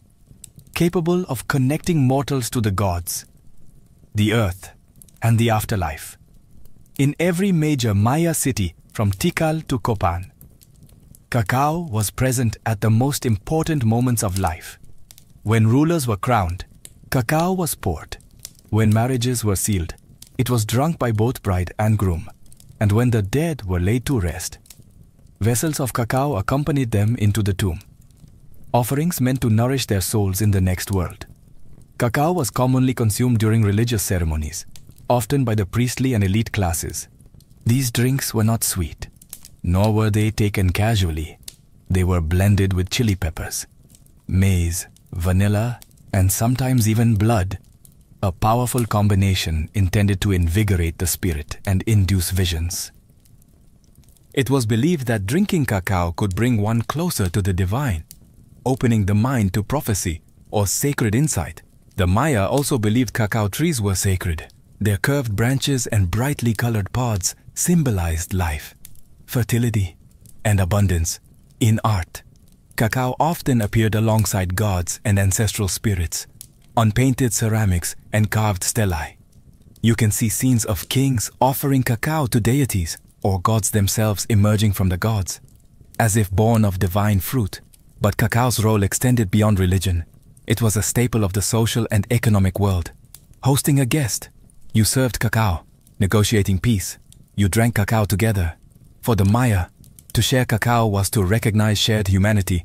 capable of connecting mortals to the gods, the earth, and the afterlife. In every major Maya city, from Tikal to Copan, cacao was present at the most important moments of life. When rulers were crowned, cacao was poured. When marriages were sealed, it was drunk by both bride and groom. And when the dead were laid to rest, vessels of cacao accompanied them into the tomb, offerings meant to nourish their souls in the next world. Cacao was commonly consumed during religious ceremonies, often by the priestly and elite classes. These drinks were not sweet, nor were they taken casually. They were blended with chili peppers, maize, vanilla, and sometimes even blood, a powerful combination intended to invigorate the spirit and induce visions. It was believed that drinking cacao could bring one closer to the divine, opening the mind to prophecy or sacred insight. The Maya also believed cacao trees were sacred. Their curved branches and brightly colored pods symbolized life, fertility, and abundance. In art, cacao often appeared alongside gods and ancestral spirits, on painted ceramics and carved stelae. You can see scenes of kings offering cacao to deities, or gods themselves emerging from the gods, as if born of divine fruit. But cacao's role extended beyond religion. It was a staple of the social and economic world. Hosting a guest, you served cacao. Negotiating peace, you drank cacao together. For the Maya, to share cacao was to recognize shared humanity,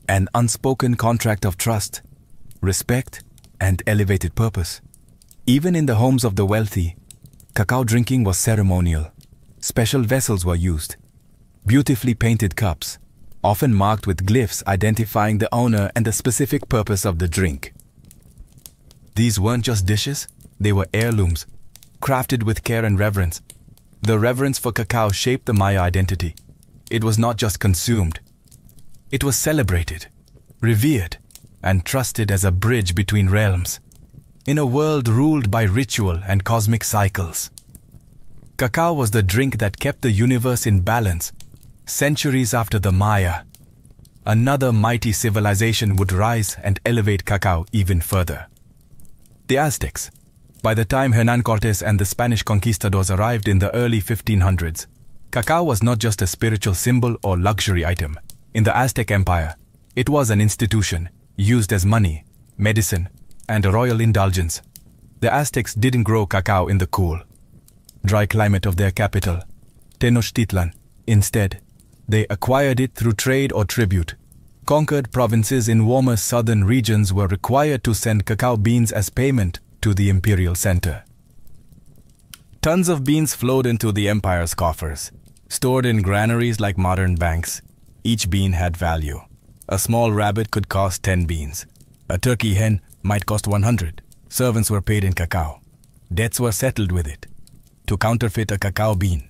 an unspoken contract of trust, respect, and elevated purpose. Even in the homes of the wealthy, cacao drinking was ceremonial. Special vessels were used, beautifully painted cups, often marked with glyphs identifying the owner and the specific purpose of the drink. These weren't just dishes, they were heirlooms, crafted with care and reverence. The reverence for cacao shaped the Maya identity. It was not just consumed, it was celebrated, revered, and trusted as a bridge between realms. In a world ruled by ritual and cosmic cycles, cacao was the drink that kept the universe in balance. Centuries after the Maya, another mighty civilization would rise and elevate cacao even further. The Aztecs. By the time Hernán Cortés and the Spanish conquistadors arrived in the early 1500s, cacao was not just a spiritual symbol or luxury item. In the Aztec Empire, it was an institution, used as money, medicine, and a royal indulgence. The Aztecs didn't grow cacao in the cool, dry climate of their capital, Tenochtitlan. Instead, they acquired it through trade or tribute. Conquered provinces in warmer southern regions were required to send cacao beans as payment to the imperial center. Tons of beans flowed into the empire's coffers, stored in granaries like modern banks. Each bean had value. A small rabbit could cost 10 beans. A turkey hen might cost 100. Servants were paid in cacao. Debts were settled with it. To counterfeit a cacao bean,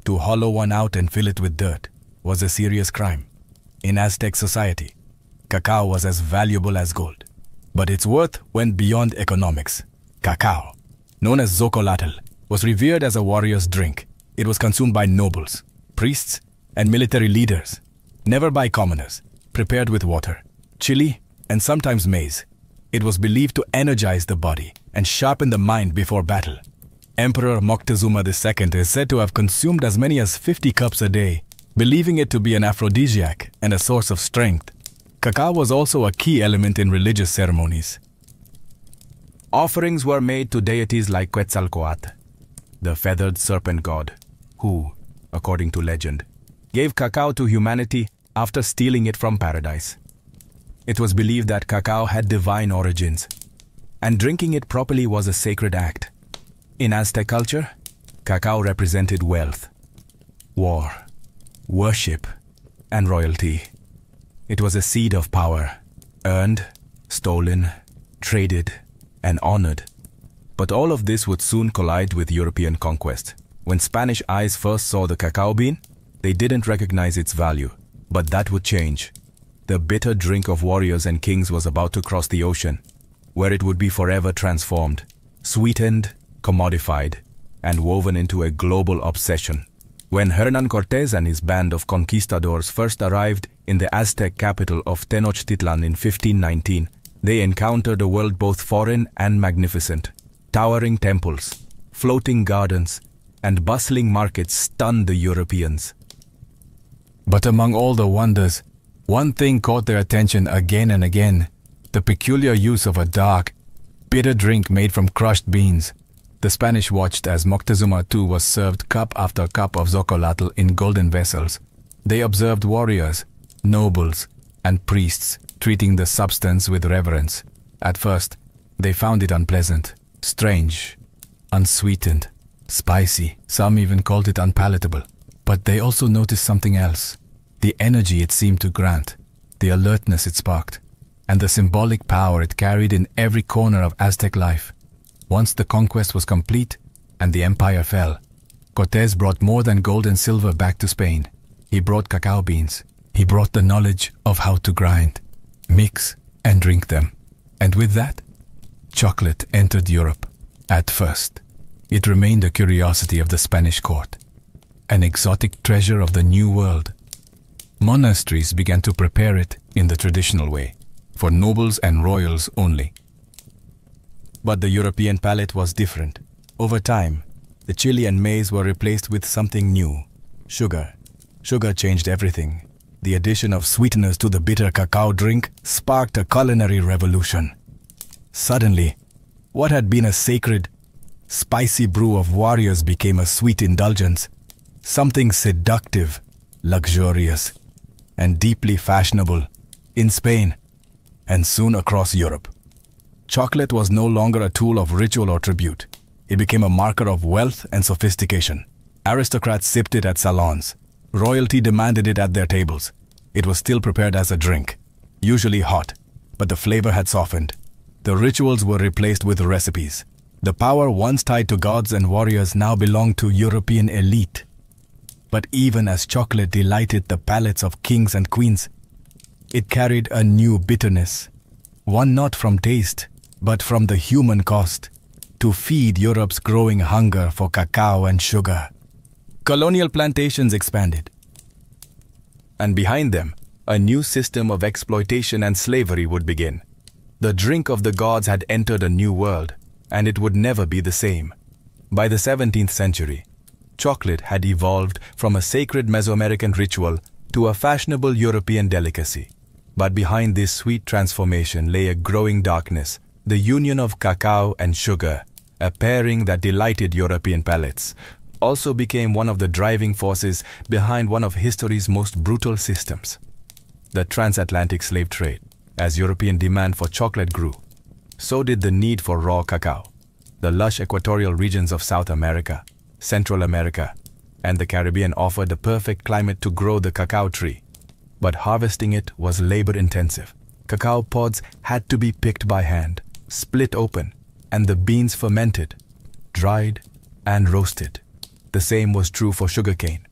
to hollow one out and fill it with dirt, was a serious crime. In Aztec society, cacao was as valuable as gold. But its worth went beyond economics. Cacao, known as zocolatl, was revered as a warrior's drink. It was consumed by nobles, priests, and military leaders, never by commoners. Prepared with water, chili, and sometimes maize, it was believed to energize the body and sharpen the mind before battle. Emperor Moctezuma II is said to have consumed as many as 50 cups a day, believing it to be an aphrodisiac and a source of strength. Cacao was also a key element in religious ceremonies. Offerings were made to deities like Quetzalcoatl, the feathered serpent god, who, according to legend, gave cacao to humanity after stealing it from paradise. It was believed that cacao had divine origins, and drinking it properly was a sacred act. In Aztec culture, cacao represented wealth, war, worship, and royalty. It was a seed of power, earned, stolen, traded, and honored. But all of this would soon collide with European conquest. When Spanish eyes first saw the cacao bean, they didn't recognize its value. But that would change. The bitter drink of warriors and kings was about to cross the ocean, where it would be forever transformed, sweetened, commodified, and woven into a global obsession. When Hernán Cortés and his band of conquistadors first arrived in the Aztec capital of Tenochtitlan in 1519, they encountered a world both foreign and magnificent. Towering temples, floating gardens, and bustling markets stunned the Europeans. But among all the wonders, one thing caught their attention again and again: the peculiar use of a dark, bitter drink made from crushed beans. The Spanish watched as Moctezuma II was served cup after cup of zocolatl in golden vessels. They observed warriors, nobles, and priests treating the substance with reverence. At first, they found it unpleasant, strange, unsweetened, spicy. Some even called it unpalatable. But they also noticed something else: the energy it seemed to grant, the alertness it sparked, and the symbolic power it carried in every corner of Aztec life. Once the conquest was complete and the empire fell, Cortés brought more than gold and silver back to Spain. He brought cacao beans. He brought the knowledge of how to grind, mix, and drink them. And with that, chocolate entered Europe. At first, it remained a curiosity of the Spanish court, an exotic treasure of the New World. Monasteries began to prepare it in the traditional way, for nobles and royals only. But the European palate was different. Over time, the chili and maize were replaced with something new: sugar. Sugar changed everything. The addition of sweeteners to the bitter cacao drink sparked a culinary revolution. Suddenly, what had been a sacred, spicy brew of warriors became a sweet indulgence, something seductive, luxurious, and deeply fashionable in Spain, and soon across Europe. Chocolate was no longer a tool of ritual or tribute. It became a marker of wealth and sophistication. Aristocrats sipped it at salons. Royalty demanded it at their tables. It was still prepared as a drink, usually hot, but the flavor had softened. The rituals were replaced with recipes. The power once tied to gods and warriors now belonged to European elite. But even as chocolate delighted the palates of kings and queens, it carried a new bitterness, one not from taste, but from the human cost, to feed Europe's growing hunger for cacao and sugar. Colonial plantations expanded, and behind them, a new system of exploitation and slavery would begin. The drink of the gods had entered a new world, and it would never be the same. By the 17th century, chocolate had evolved from a sacred Mesoamerican ritual to a fashionable European delicacy. But behind this sweet transformation lay a growing darkness, the union of cacao and sugar, a pairing that delighted European palates, also became one of the driving forces behind one of history's most brutal systems: the transatlantic slave trade. As European demand for chocolate grew, so did the need for raw cacao. The lush equatorial regions of South America, Central America, and the Caribbean offered the perfect climate to grow the cacao tree. But harvesting it was labor-intensive. Cacao pods had to be picked by hand, split open, and the beans fermented, dried, and roasted. The same was true for sugarcane,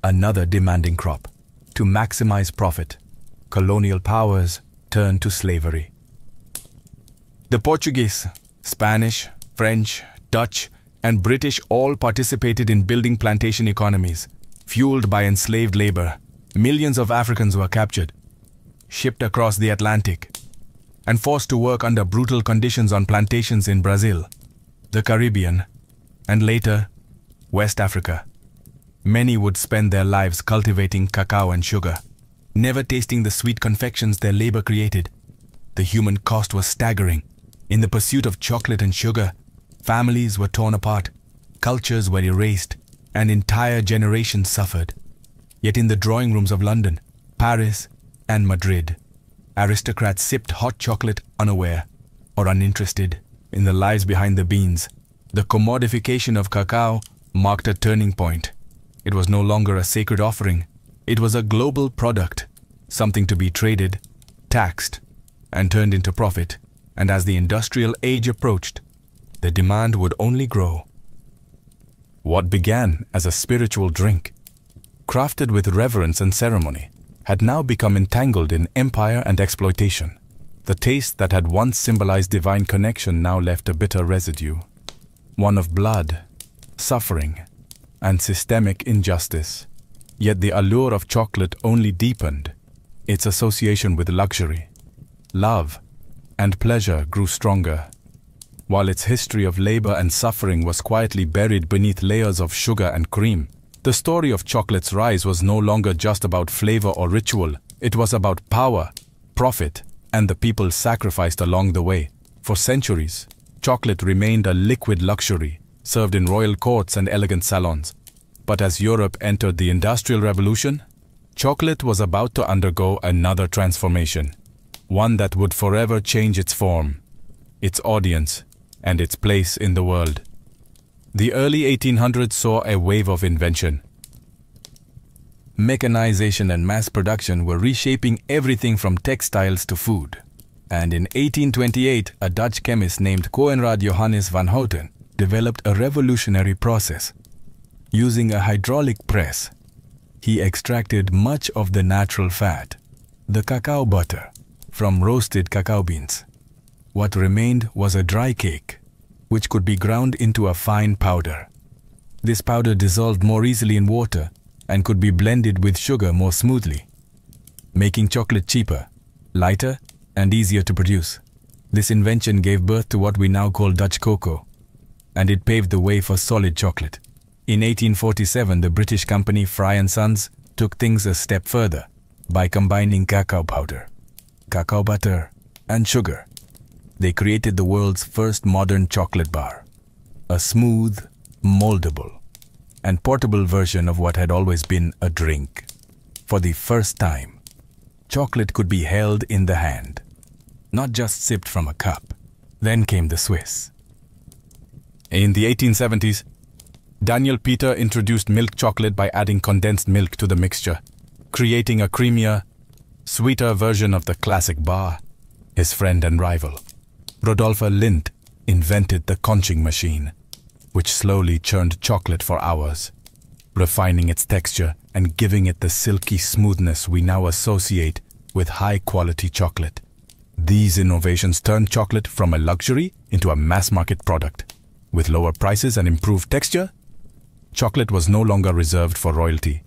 another demanding crop. To maximize profit, colonial powers turned to slavery. The Portuguese, Spanish, French, Dutch, and British all participated in building plantation economies. Fueled by enslaved labor, millions of Africans were captured, shipped across the Atlantic, and forced to work under brutal conditions on plantations in Brazil, the Caribbean, and later, West Africa. Many would spend their lives cultivating cacao and sugar, never tasting the sweet confections their labor created. The human cost was staggering. In the pursuit of chocolate and sugar, families were torn apart, cultures were erased, and entire generations suffered. Yet in the drawing rooms of London, Paris, and Madrid, aristocrats sipped hot chocolate unaware or uninterested in the lives behind the beans. The commodification of cacao marked a turning point. It was no longer a sacred offering. It was a global product, something to be traded, taxed, and turned into profit. And as the industrial age approached, the demand would only grow. What began as a spiritual drink, crafted with reverence and ceremony, had now become entangled in empire and exploitation. The taste that had once symbolized divine connection now left a bitter residue, one of blood, suffering, and systemic injustice. Yet the allure of chocolate only deepened. Its association with luxury, love, and pleasure grew stronger, while its history of labor and suffering was quietly buried beneath layers of sugar and cream. The story of chocolate's rise was no longer just about flavor or ritual. It was about power, profit, and the people sacrificed along the way. For centuries, chocolate remained a liquid luxury, served in royal courts and elegant salons. But as Europe entered the Industrial Revolution, chocolate was about to undergo another transformation, one that would forever change its form, its audience, and its place in the world. The early 1800s saw a wave of invention. Mechanization and mass production were reshaping everything from textiles to food. And in 1828, a Dutch chemist named Coenraad Johannes van Houten developed a revolutionary process. Using a hydraulic press, he extracted much of the natural fat, the cacao butter, from roasted cacao beans. What remained was a dry cake, which could be ground into a fine powder. This powder dissolved more easily in water and could be blended with sugar more smoothly, making chocolate cheaper, lighter, and easier to produce. This invention gave birth to what we now call Dutch cocoa, and it paved the way for solid chocolate. In 1847, the British company Fry & Sons took things a step further by combining cacao powder, cacao butter, and sugar. They created the world's first modern chocolate bar, a smooth, moldable, and portable version of what had always been a drink. For the first time, chocolate could be held in the hand, not just sipped from a cup. Then came the Swiss. In the 1870s, Daniel Peter introduced milk chocolate by adding condensed milk to the mixture, creating a creamier, sweeter version of the classic bar. His friend and rival, Rodolphe Lindt, invented the conching machine, which slowly churned chocolate for hours, refining its texture and giving it the silky smoothness we now associate with high-quality chocolate. These innovations turned chocolate from a luxury into a mass-market product. With lower prices and improved texture, chocolate was no longer reserved for royalty.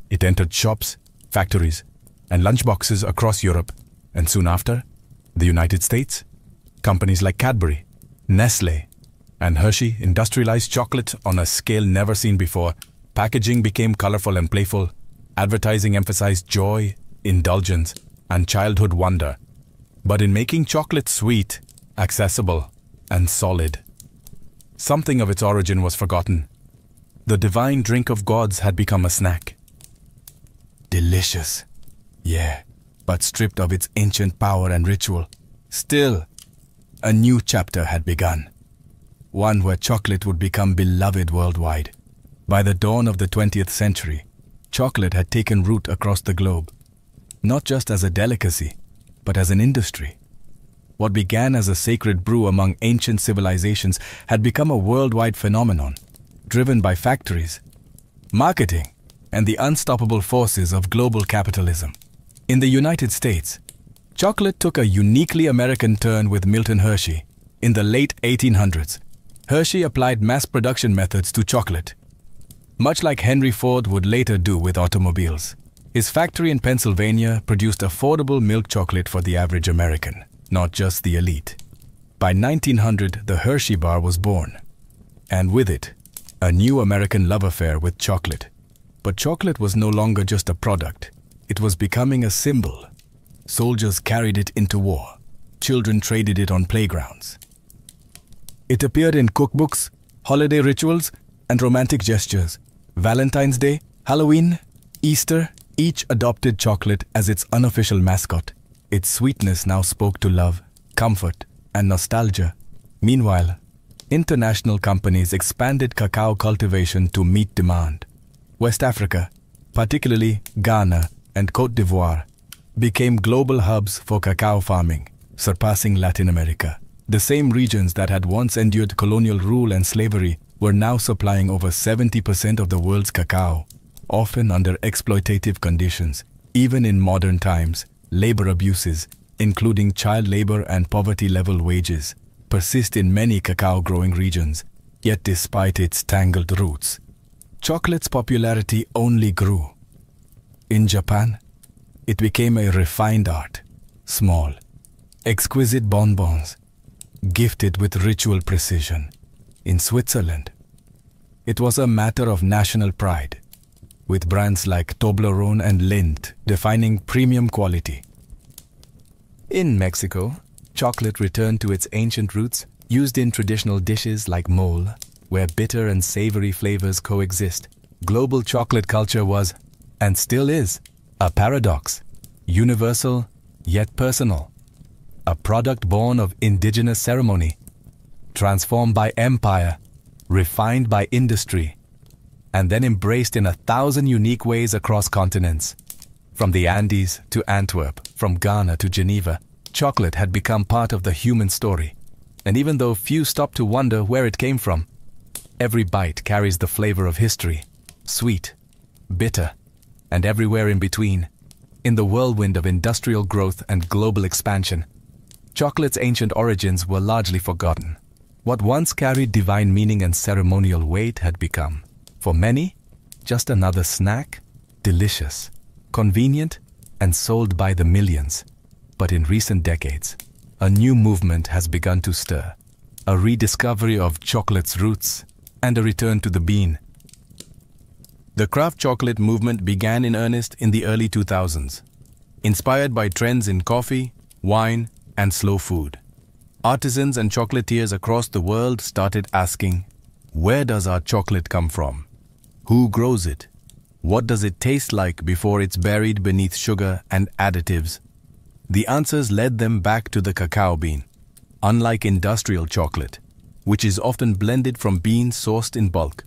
It entered shops, factories, and lunchboxes across Europe, and soon after, the United States. Companies like Cadbury, Nestle, and Hershey industrialized chocolate on a scale never seen before. Packaging became colorful and playful. Advertising emphasized joy, indulgence, and childhood wonder. But in making chocolate sweet, accessible, and solid, something of its origin was forgotten. The divine drink of gods had become a snack. Delicious, yeah, but stripped of its ancient power and ritual. Still, a new chapter had begun, one where chocolate would become beloved worldwide. By the dawn of the 20th century, chocolate had taken root across the globe, not just as a delicacy, but as an industry. What began as a sacred brew among ancient civilizations had become a worldwide phenomenon, driven by factories, marketing, and the unstoppable forces of global capitalism. In the United States, chocolate took a uniquely American turn with Milton Hershey. In the late 1800s, Hershey applied mass production methods to chocolate, much like Henry Ford would later do with automobiles. His factory in Pennsylvania produced affordable milk chocolate for the average American, not just the elite. By 1900, the Hershey bar was born, and with it, a new American love affair with chocolate. But chocolate was no longer just a product. It was becoming a symbol. Soldiers carried it into war. Children traded it on playgrounds. It appeared in cookbooks, holiday rituals, and romantic gestures. Valentine's Day, Halloween, Easter, each adopted chocolate as its unofficial mascot. Its sweetness now spoke to love, comfort, and nostalgia. Meanwhile, international companies expanded cacao cultivation to meet demand. West Africa, particularly Ghana and Côte d'Ivoire, became global hubs for cacao farming, surpassing Latin America. The same regions that had once endured colonial rule and slavery were now supplying over 70% of the world's cacao, often under exploitative conditions. Even in modern times, labor abuses, including child labor and poverty-level wages, persist in many cacao-growing regions. Yet despite its tangled roots, chocolate's popularity only grew. In Japan, it became a refined art, small, exquisite bonbons, gifted with ritual precision. In Switzerland, it was a matter of national pride, with brands like Toblerone and Lindt defining premium quality. In Mexico, chocolate returned to its ancient roots, used in traditional dishes like mole, where bitter and savory flavors coexist. Global chocolate culture was, and still is, a paradox, universal yet personal. A product born of indigenous ceremony, transformed by empire, refined by industry, and then embraced in 1,000 unique ways across continents. From the Andes to Antwerp, from Ghana to Geneva, chocolate had become part of the human story. And even though few stopped to wonder where it came from, every bite carries the flavor of history, sweet, bitter, and everywhere in between. In the whirlwind of industrial growth and global expansion, chocolate's ancient origins were largely forgotten. What once carried divine meaning and ceremonial weight had become, for many, just another snack, delicious, convenient, and sold by the millions. But in recent decades, a new movement has begun to stir, a rediscovery of chocolate's roots and a return to the bean. The craft chocolate movement began in earnest in the early 2000s, inspired by trends in coffee, wine, and slow food. Artisans and chocolatiers across the world started asking, where does our chocolate come from? Who grows it? What does it taste like before it's buried beneath sugar and additives? The answers led them back to the cacao bean. Unlike industrial chocolate, which is often blended from beans sourced in bulk,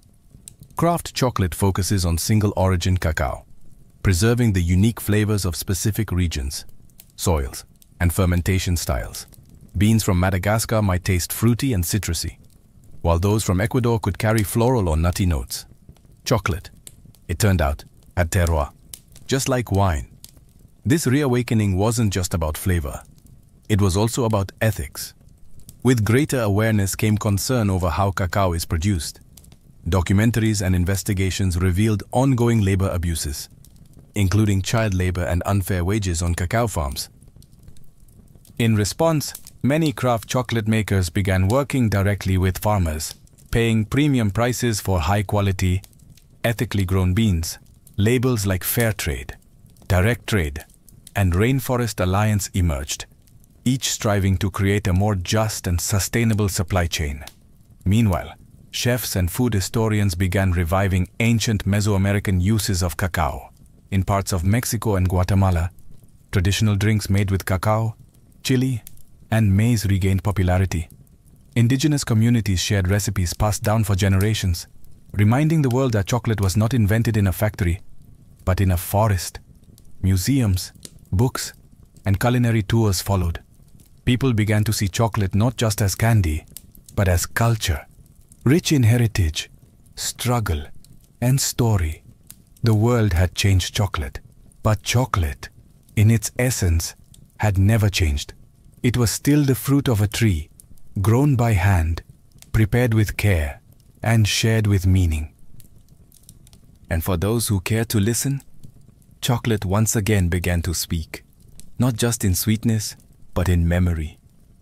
craft chocolate focuses on single-origin cacao, preserving the unique flavors of specific regions, soils, and fermentation styles. Beans from Madagascar might taste fruity and citrusy, while those from Ecuador could carry floral or nutty notes. Chocolate, it turned out, had terroir, just like wine. This reawakening wasn't just about flavor. It was also about ethics. With greater awareness came concern over how cacao is produced. Documentaries and investigations revealed ongoing labor abuses, including child labor and unfair wages on cacao farms. In response, many craft chocolate makers began working directly with farmers, paying premium prices for high-quality, ethically grown beans. Labels like Fair Trade, Direct Trade, and Rainforest Alliance emerged, each striving to create a more just and sustainable supply chain. Meanwhile, chefs and food historians began reviving ancient Mesoamerican uses of cacao. In parts of Mexico and Guatemala, traditional drinks made with cacao, chili, and maize regained popularity. Indigenous communities shared recipes passed down for generations, reminding the world that chocolate was not invented in a factory, but in a forest. Museums, books, and culinary tours followed. People began to see chocolate not just as candy, but as culture, rich in heritage, struggle, and story. The world had changed chocolate, but chocolate, in its essence, had never changed. It was still the fruit of a tree, grown by hand, prepared with care, and shared with meaning. And for those who care to listen, chocolate once again began to speak, not just in sweetness, but in memory.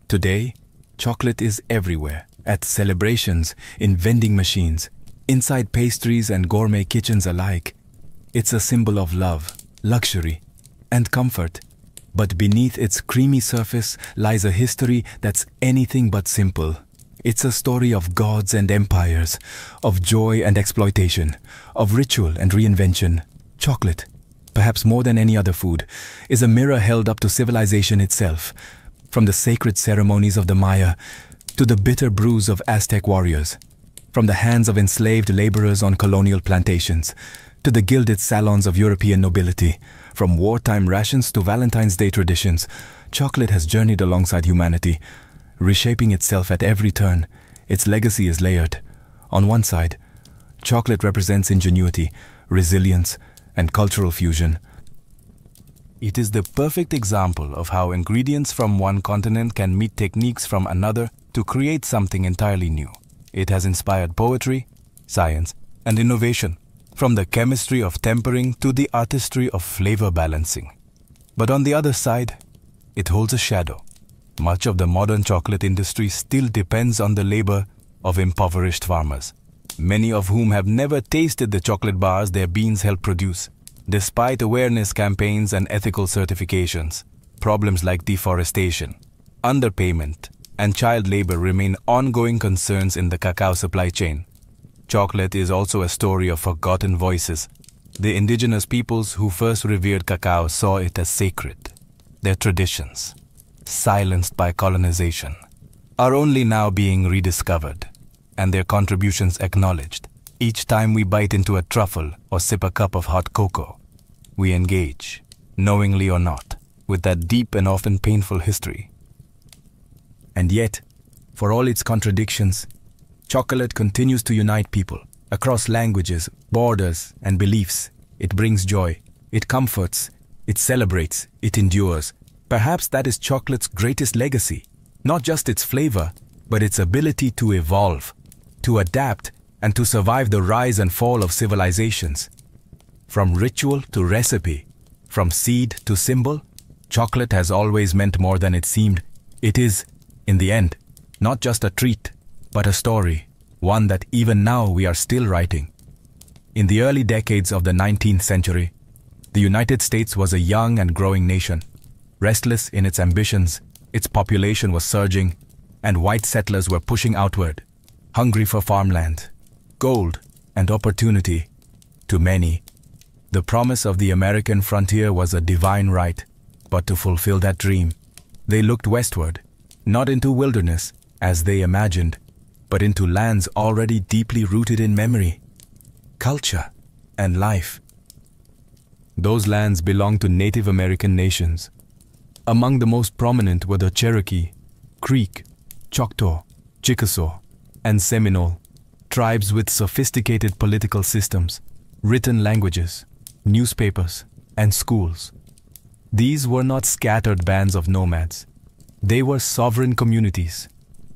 Today, chocolate is everywhere, at celebrations, in vending machines, inside pastries and gourmet kitchens alike. It's a symbol of love, luxury, and comfort. But beneath its creamy surface lies a history that's anything but simple. It's a story of gods and empires, of joy and exploitation, of ritual and reinvention. Chocolate, perhaps more than any other food, is a mirror held up to civilization itself, from the sacred ceremonies of the Maya to the bitter brews of Aztec warriors, from the hands of enslaved laborers on colonial plantations to the gilded salons of European nobility. From wartime rations to Valentine's Day traditions, chocolate has journeyed alongside humanity, reshaping itself at every turn. Its legacy is layered. On one side, chocolate represents ingenuity, resilience, and cultural fusion. It is the perfect example of how ingredients from one continent can meet techniques from another to create something entirely new. It has inspired poetry, science, and innovation, from the chemistry of tempering to the artistry of flavor balancing. But on the other side, it holds a shadow. Much of the modern chocolate industry still depends on the labor of impoverished farmers, many of whom have never tasted the chocolate bars their beans help produce. Despite awareness campaigns and ethical certifications, problems like deforestation, underpayment, and child labor remain ongoing concerns in the cacao supply chain. Chocolate is also a story of forgotten voices. The indigenous peoples who first revered cacao saw it as sacred. Their traditions, silenced by colonization, are only now being rediscovered, and their contributions acknowledged. Each time we bite into a truffle or sip a cup of hot cocoa, we engage, knowingly or not, with that deep and often painful history. And yet, for all its contradictions, chocolate continues to unite people across languages, borders, and beliefs. It brings joy, it comforts, it celebrates, it endures. Perhaps that is chocolate's greatest legacy, not just its flavor, but its ability to evolve, to adapt, and to survive the rise and fall of civilizations. From ritual to recipe, from seed to symbol, chocolate has always meant more than it seemed. It is, in the end, not just a treat, but a story, one that even now we are still writing. In the early decades of the 19th century, the United States was a young and growing nation. Restless in its ambitions, its population was surging, and white settlers were pushing outward, hungry for farmland, gold, and opportunity. To many, the promise of the American frontier was a divine right, but to fulfill that dream, they looked westward, not into wilderness, as they imagined, but into lands already deeply rooted in memory, culture, and life. Those lands belonged to Native American nations. Among the most prominent were the Cherokee, Creek, Choctaw, Chickasaw, and Seminole, tribes with sophisticated political systems, written languages, newspapers, and schools. These were not scattered bands of nomads. They were sovereign communities,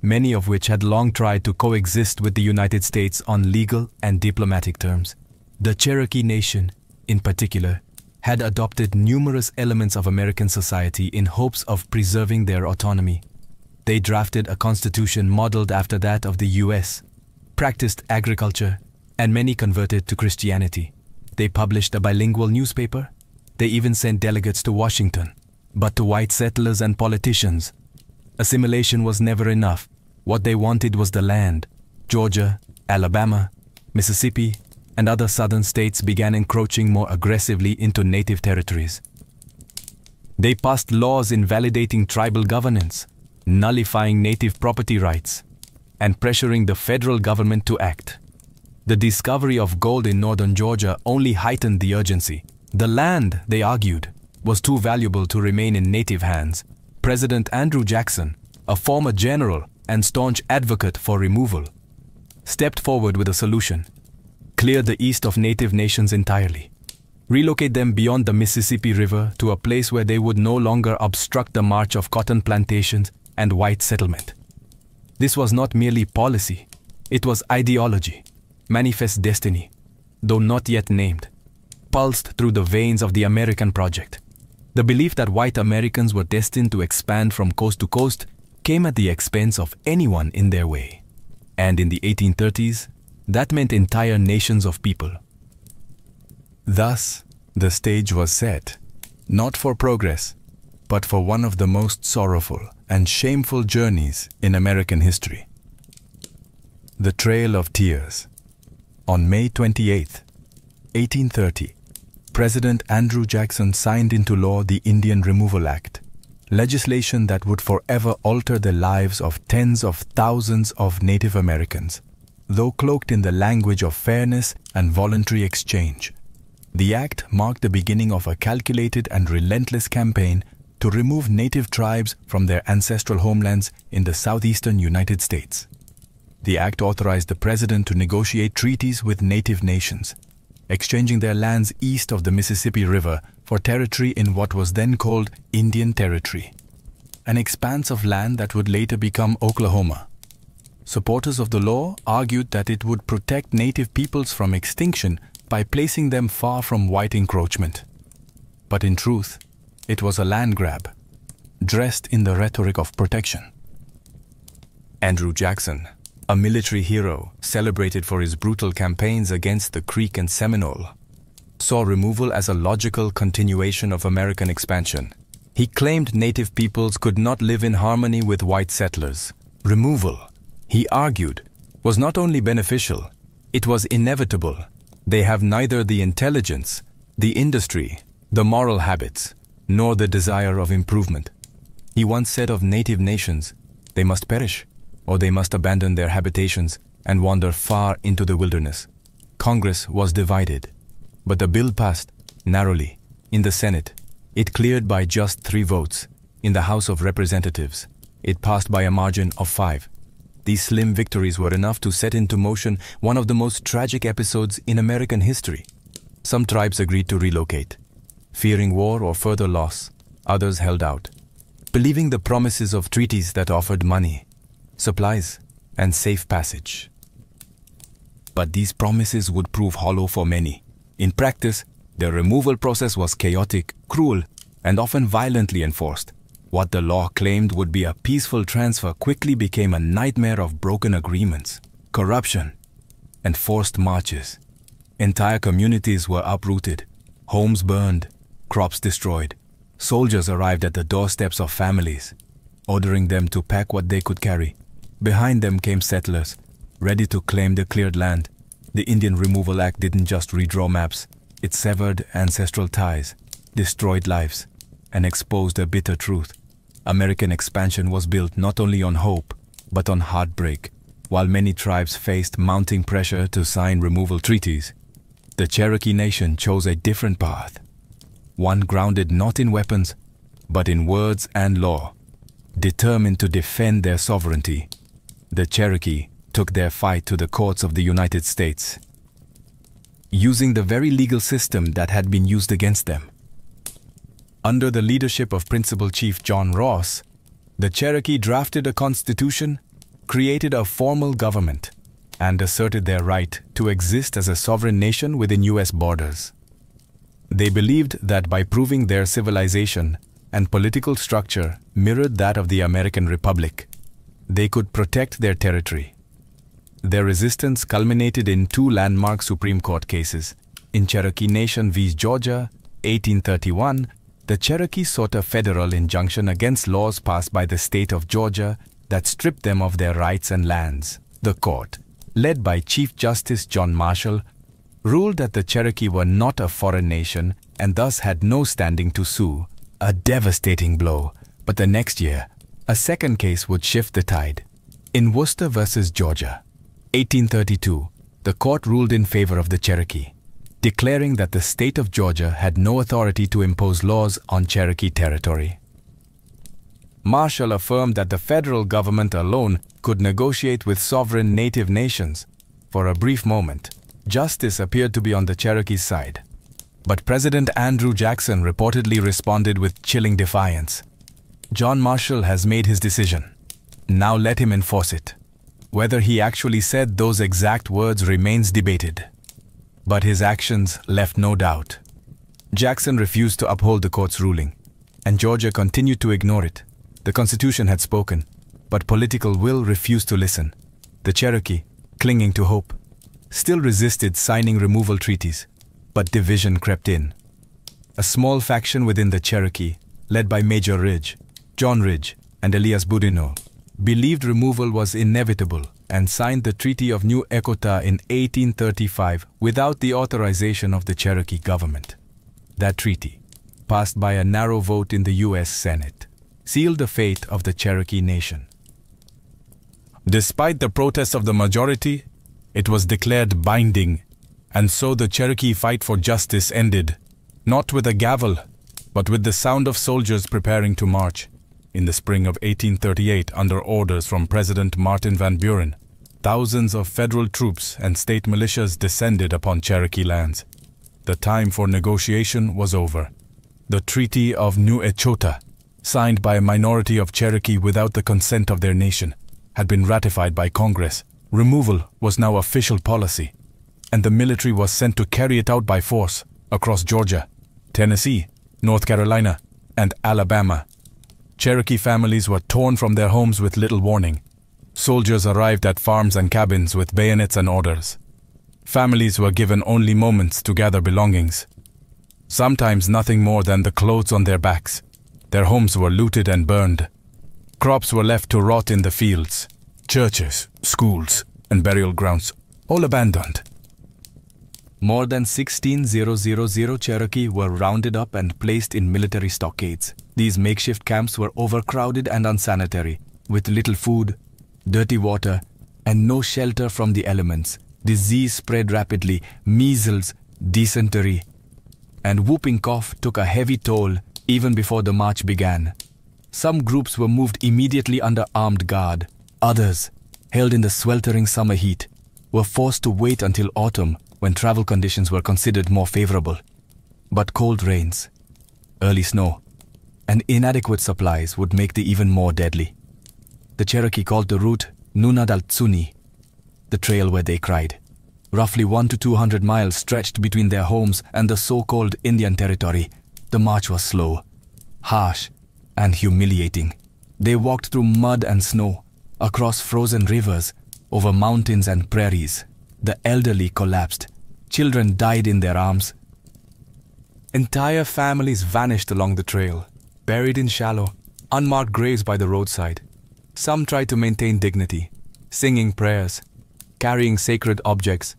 many of which had long tried to coexist with the United States on legal and diplomatic terms. The Cherokee Nation, in particular, had adopted numerous elements of American society in hopes of preserving their autonomy. They drafted a constitution modeled after that of the US, practiced agriculture, and many converted to Christianity. They published a bilingual newspaper. They even sent delegates to Washington. But to white settlers and politicians, assimilation was never enough. What they wanted was the land. Georgia, Alabama, Mississippi, and other southern states began encroaching more aggressively into native territories. They passed laws invalidating tribal governance, nullifying native property rights, and pressuring the federal government to act. The discovery of gold in northern Georgia only heightened the urgency. The land, they argued, was too valuable to remain in native hands. President Andrew Jackson, a former general and staunch advocate for removal, stepped forward with a solution: clear the east of native nations entirely. Relocate them beyond the Mississippi River to a place where they would no longer obstruct the march of cotton plantations and white settlement. This was not merely policy, it was ideology, manifest destiny, though not yet named, pulsed through the veins of the American project. The belief that white Americans were destined to expand from coast to coast came at the expense of anyone in their way. And in the 1830s, that meant entire nations of people. Thus, the stage was set, not for progress, but for one of the most sorrowful and shameful journeys in American history. The Trail of Tears. On May 28, 1830, President Andrew Jackson signed into law the Indian Removal Act, legislation that would forever alter the lives of tens of thousands of Native Americans, though cloaked in the language of fairness and voluntary exchange. The act marked the beginning of a calculated and relentless campaign to remove Native tribes from their ancestral homelands in the southeastern United States. The act authorized the president to negotiate treaties with Native nations, exchanging their lands east of the Mississippi River for territory in what was then called Indian Territory, an expanse of land that would later become Oklahoma. Supporters of the law argued that it would protect Native peoples from extinction by placing them far from white encroachment. But in truth, it was a land grab, dressed in the rhetoric of protection. Andrew Jackson, a military hero celebrated for his brutal campaigns against the Creek and Seminole, saw removal as a logical continuation of American expansion. He claimed Native peoples could not live in harmony with white settlers. Removal, he argued, was not only beneficial, it was inevitable. They have neither the intelligence, the industry, the moral habits, nor the desire of improvement. He once said of Native nations, they must perish, or they must abandon their habitations and wander far into the wilderness. Congress was divided, but the bill passed narrowly. In the Senate, it cleared by just 3 votes. In the House of Representatives, it passed by a margin of 5. These slim victories were enough to set into motion one of the most tragic episodes in American history. Some tribes agreed to relocate. Fearing war or further loss, others held out, believing the promises of treaties that offered money, supplies, and safe passage. But these promises would prove hollow for many. In practice, the removal process was chaotic, cruel, and often violently enforced. What the law claimed would be a peaceful transfer quickly became a nightmare of broken agreements, corruption, and forced marches. Entire communities were uprooted, homes burned, crops destroyed. Soldiers arrived at the doorsteps of families, ordering them to pack what they could carry. Behind them came settlers, ready to claim the cleared land. The Indian Removal Act didn't just redraw maps, it severed ancestral ties, destroyed lives, and exposed a bitter truth. American expansion was built not only on hope, but on heartbreak. While many tribes faced mounting pressure to sign removal treaties, the Cherokee Nation chose a different path. One grounded not in weapons, but in words and law. Determined to defend their sovereignty, the Cherokee took their fight to the courts of the United States, using the very legal system that had been used against them. Under the leadership of Principal Chief John Ross, the Cherokee drafted a constitution, created a formal government, and asserted their right to exist as a sovereign nation within U.S. borders. They believed that by proving their civilization and political structure mirrored that of the American Republic, they could protect their territory. Their resistance culminated in 2 landmark Supreme Court cases. In Cherokee Nation v. Georgia, 1831, the Cherokee sought a federal injunction against laws passed by the state of Georgia that stripped them of their rights and lands. The court, led by Chief Justice John Marshall, ruled that the Cherokee were not a foreign nation and thus had no standing to sue. A devastating blow, but the next year, a second case would shift the tide. In Worcester versus Georgia, 1832, the court ruled in favor of the Cherokee, declaring that the state of Georgia had no authority to impose laws on Cherokee territory. Marshall affirmed that the federal government alone could negotiate with sovereign native nations. For a brief moment, justice appeared to be on the Cherokee's side. But President Andrew Jackson reportedly responded with chilling defiance. John Marshall has made his decision. Now let him enforce it. Whether he actually said those exact words remains debated. But his actions left no doubt. Jackson refused to uphold the court's ruling, and Georgia continued to ignore it. The Constitution had spoken, but political will refused to listen. The Cherokee, clinging to hope, still resisted signing removal treaties, but division crept in. A small faction within the Cherokee, led by Major Ridge, John Ridge, and Elias Boudinot, believed removal was inevitable and signed the Treaty of New Echota in 1835 without the authorization of the Cherokee government. That treaty, passed by a narrow vote in the U.S. Senate, sealed the fate of the Cherokee Nation. Despite the protests of the majority, it was declared binding, and so the Cherokee fight for justice ended, not with a gavel, but with the sound of soldiers preparing to march. In the spring of 1838, under orders from President Martin Van Buren, thousands of federal troops and state militias descended upon Cherokee lands. The time for negotiation was over. The Treaty of New Echota, signed by a minority of Cherokee without the consent of their nation, had been ratified by Congress. Removal was now official policy, and the military was sent to carry it out by force across Georgia, Tennessee, North Carolina, and Alabama. Cherokee families were torn from their homes with little warning. Soldiers arrived at farms and cabins with bayonets and orders. Families were given only moments to gather belongings. Sometimes nothing more than the clothes on their backs. Their homes were looted and burned. Crops were left to rot in the fields. Churches, schools, and burial grounds, all abandoned. More than 16,000 Cherokee were rounded up and placed in military stockades. These makeshift camps were overcrowded and unsanitary, with little food, dirty water, and no shelter from the elements. Disease spread rapidly. Measles, dysentery, and whooping cough took a heavy toll even before the march began. Some groups were moved immediately under armed guard. Others, held in the sweltering summer heat, were forced to wait until autumn when travel conditions were considered more favorable. But cold rains, early snow, and inadequate supplies would make the even more deadly. The Cherokee called the route Nunadaltsuni, the trail where they cried. Roughly 100 to 200 miles stretched between their homes and the so-called Indian Territory. The march was slow, harsh, and humiliating. They walked through mud and snow, across frozen rivers, over mountains and prairies. The elderly collapsed. Children died in their arms. Entire families vanished along the trail, buried in shallow, unmarked graves by the roadside. Some tried to maintain dignity, singing prayers, carrying sacred objects,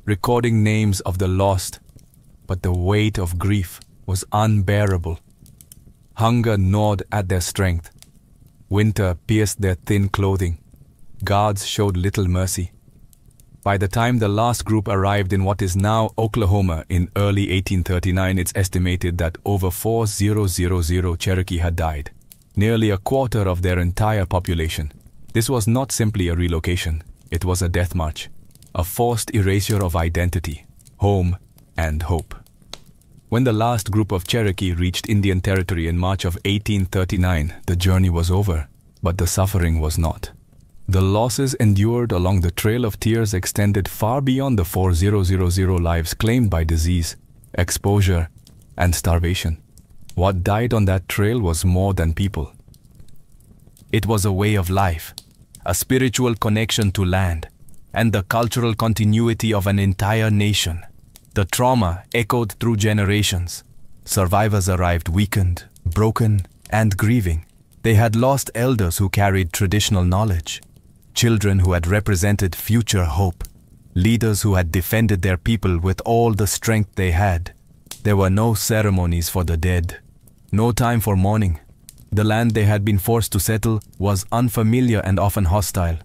recording names of the lost, but the weight of grief was unbearable. Hunger gnawed at their strength. Winter pierced their thin clothing. Guards showed little mercy. By the time the last group arrived in what is now Oklahoma in early 1839, it's estimated that over 4,000 Cherokee had died, nearly a quarter of their entire population. This was not simply a relocation, it was a death march, a forced erasure of identity, home, and hope. When the last group of Cherokee reached Indian Territory in March of 1839, the journey was over, but the suffering was not. The losses endured along the Trail of Tears extended far beyond the 4,000 lives claimed by disease, exposure, and starvation. What died on that trail was more than people. It was a way of life, a spiritual connection to land, and the cultural continuity of an entire nation. The trauma echoed through generations. Survivors arrived weakened, broken, and grieving. They had lost elders who carried traditional knowledge, children who had represented future hope, leaders who had defended their people with all the strength they had. There were no ceremonies for the dead, no time for mourning. The land they had been forced to settle was unfamiliar and often hostile.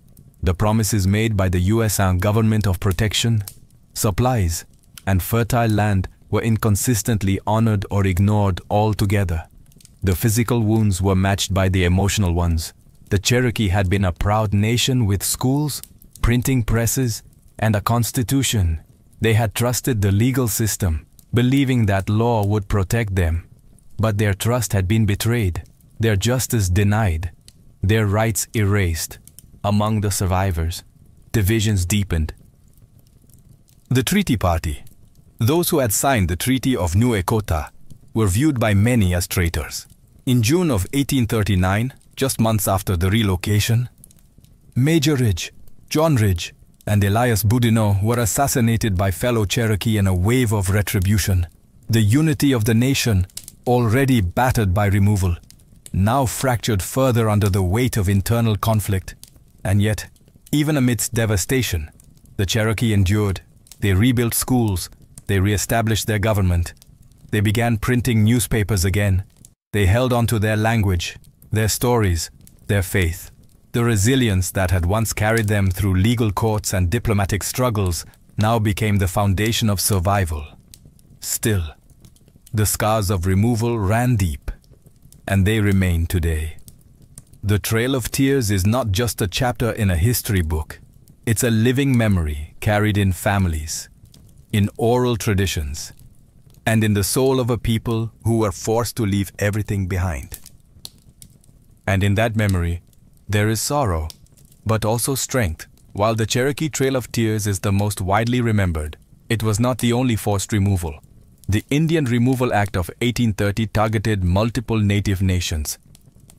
The promises made by the U.S. government of protection, supplies, and fertile land were inconsistently honored or ignored altogether. The physical wounds were matched by the emotional ones. The Cherokee had been a proud nation with schools, printing presses, and a constitution. They had trusted the legal system, believing that law would protect them. But their trust had been betrayed, their justice denied, their rights erased. Among the survivors, divisions deepened. The Treaty Party, those who had signed the Treaty of New Echota, were viewed by many as traitors. In June of 1839, just months after the relocation, Major Ridge, John Ridge, and Elias Boudinot were assassinated by fellow Cherokee in a wave of retribution. The unity of the nation, already battered by removal, now fractured further under the weight of internal conflict. And yet, Even amidst devastation, the Cherokee endured. They rebuilt schools, they re-established their government, they began printing newspapers again. They held on to their language, their stories, their faith. The resilience that had once carried them through legal courts and diplomatic struggles now became the foundation of survival. Still, the scars of removal ran deep, and they remain today. The Trail of Tears is not just a chapter in a history book. It's a living memory carried in families, in oral traditions, and in the soul of a people who were forced to leave everything behind. And in that memory, there is sorrow, but also strength. While the Cherokee Trail of Tears is the most widely remembered, it was not the only forced removal. The Indian Removal Act of 1830 targeted multiple native nations,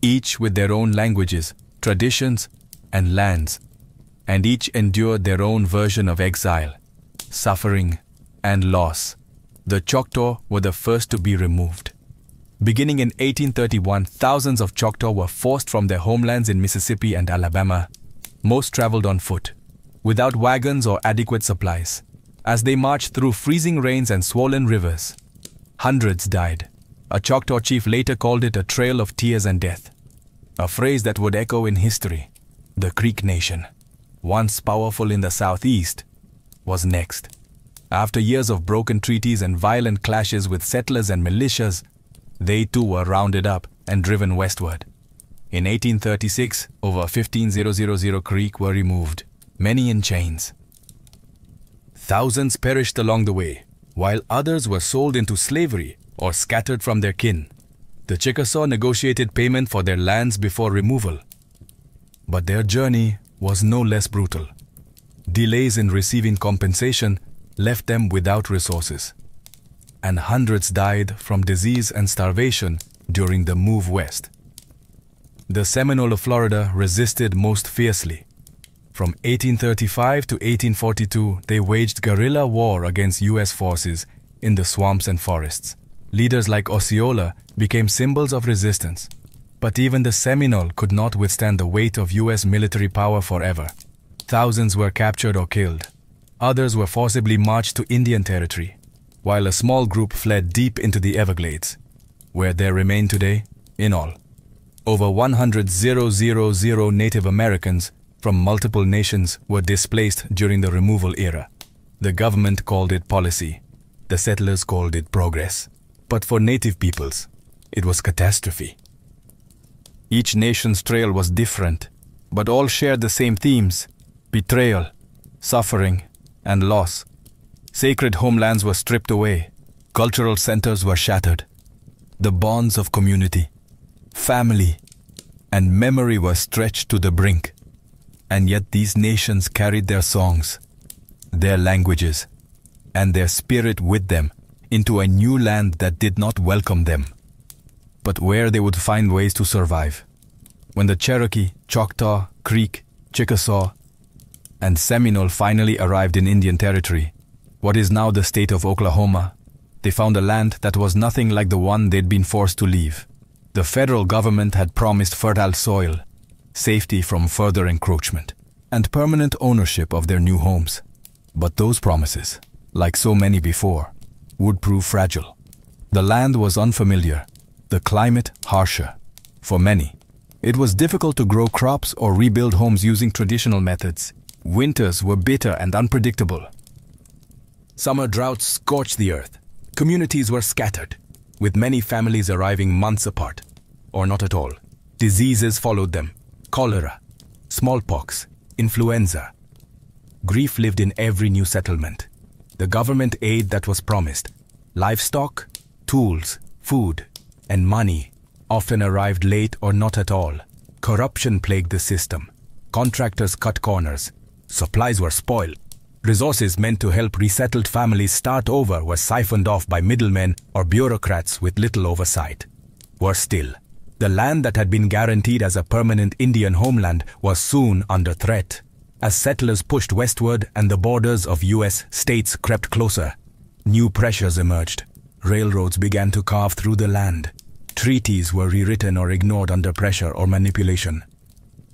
each with their own languages, traditions, and lands, and each endured their own version of exile, suffering, and loss. The Choctaw were the first to be removed. Beginning in 1831, thousands of Choctaw were forced from their homelands in Mississippi and Alabama. Most traveled on foot, without wagons or adequate supplies. As they marched through freezing rains and swollen rivers, hundreds died. A Choctaw chief later called it a trail of tears and death, a phrase that would echo in history. The Creek Nation, once powerful in the southeast, was next. After years of broken treaties and violent clashes with settlers and militias, they too were rounded up and driven westward. In 1836, over 15,000 Creek were removed, many in chains. Thousands perished along the way, while others were sold into slavery or scattered from their kin. The Chickasaw negotiated payment for their lands before removal. But their journey was no less brutal. Delays in receiving compensation left them without resources, and hundreds died from disease and starvation during the move west. The Seminole of Florida resisted most fiercely. From 1835 to 1842, they waged guerrilla war against U.S. forces in the swamps and forests. Leaders like Osceola became symbols of resistance. But even the Seminole could not withstand the weight of U.S. military power forever. Thousands were captured or killed. Others were forcibly marched to Indian Territory, while a small group fled deep into the Everglades, where they remain today. In all, over 100,000 Native Americans from multiple nations were displaced during the removal era. The government called it policy. The settlers called it progress. But for Native peoples, it was catastrophe. Each nation's trail was different, but all shared the same themes: betrayal, suffering, and loss. Sacred homelands were stripped away. Cultural centers were shattered. The bonds of community, family, and memory were stretched to the brink. And yet these nations carried their songs, their languages, and their spirit with them into a new land that did not welcome them, but where they would find ways to survive. When the Cherokee, Choctaw, Creek, Chickasaw, and Seminole finally arrived in Indian Territory, what is now the state of Oklahoma, they found a land that was nothing like the one they'd been forced to leave. The federal government had promised fertile soil, safety from further encroachment, and permanent ownership of their new homes. But those promises, like so many before, would prove fragile. The land was unfamiliar, the climate harsher. For many, it was difficult to grow crops or rebuild homes using traditional methods. Winters were bitter and unpredictable. Summer droughts scorched the earth. Communities were scattered, with many families arriving months apart, or not at all. Diseases followed them: cholera, smallpox, influenza. Grief lived in every new settlement. The government aid that was promised, livestock, tools, food, and money, often arrived late or not at all. Corruption plagued the system. Contractors cut corners. Supplies were spoiled. Resources meant to help resettled families start over were siphoned off by middlemen or bureaucrats with little oversight. Worse still, the land that had been guaranteed as a permanent Indian homeland was soon under threat. As settlers pushed westward and the borders of U.S. states crept closer, new pressures emerged. Railroads began to carve through the land. Treaties were rewritten or ignored under pressure or manipulation.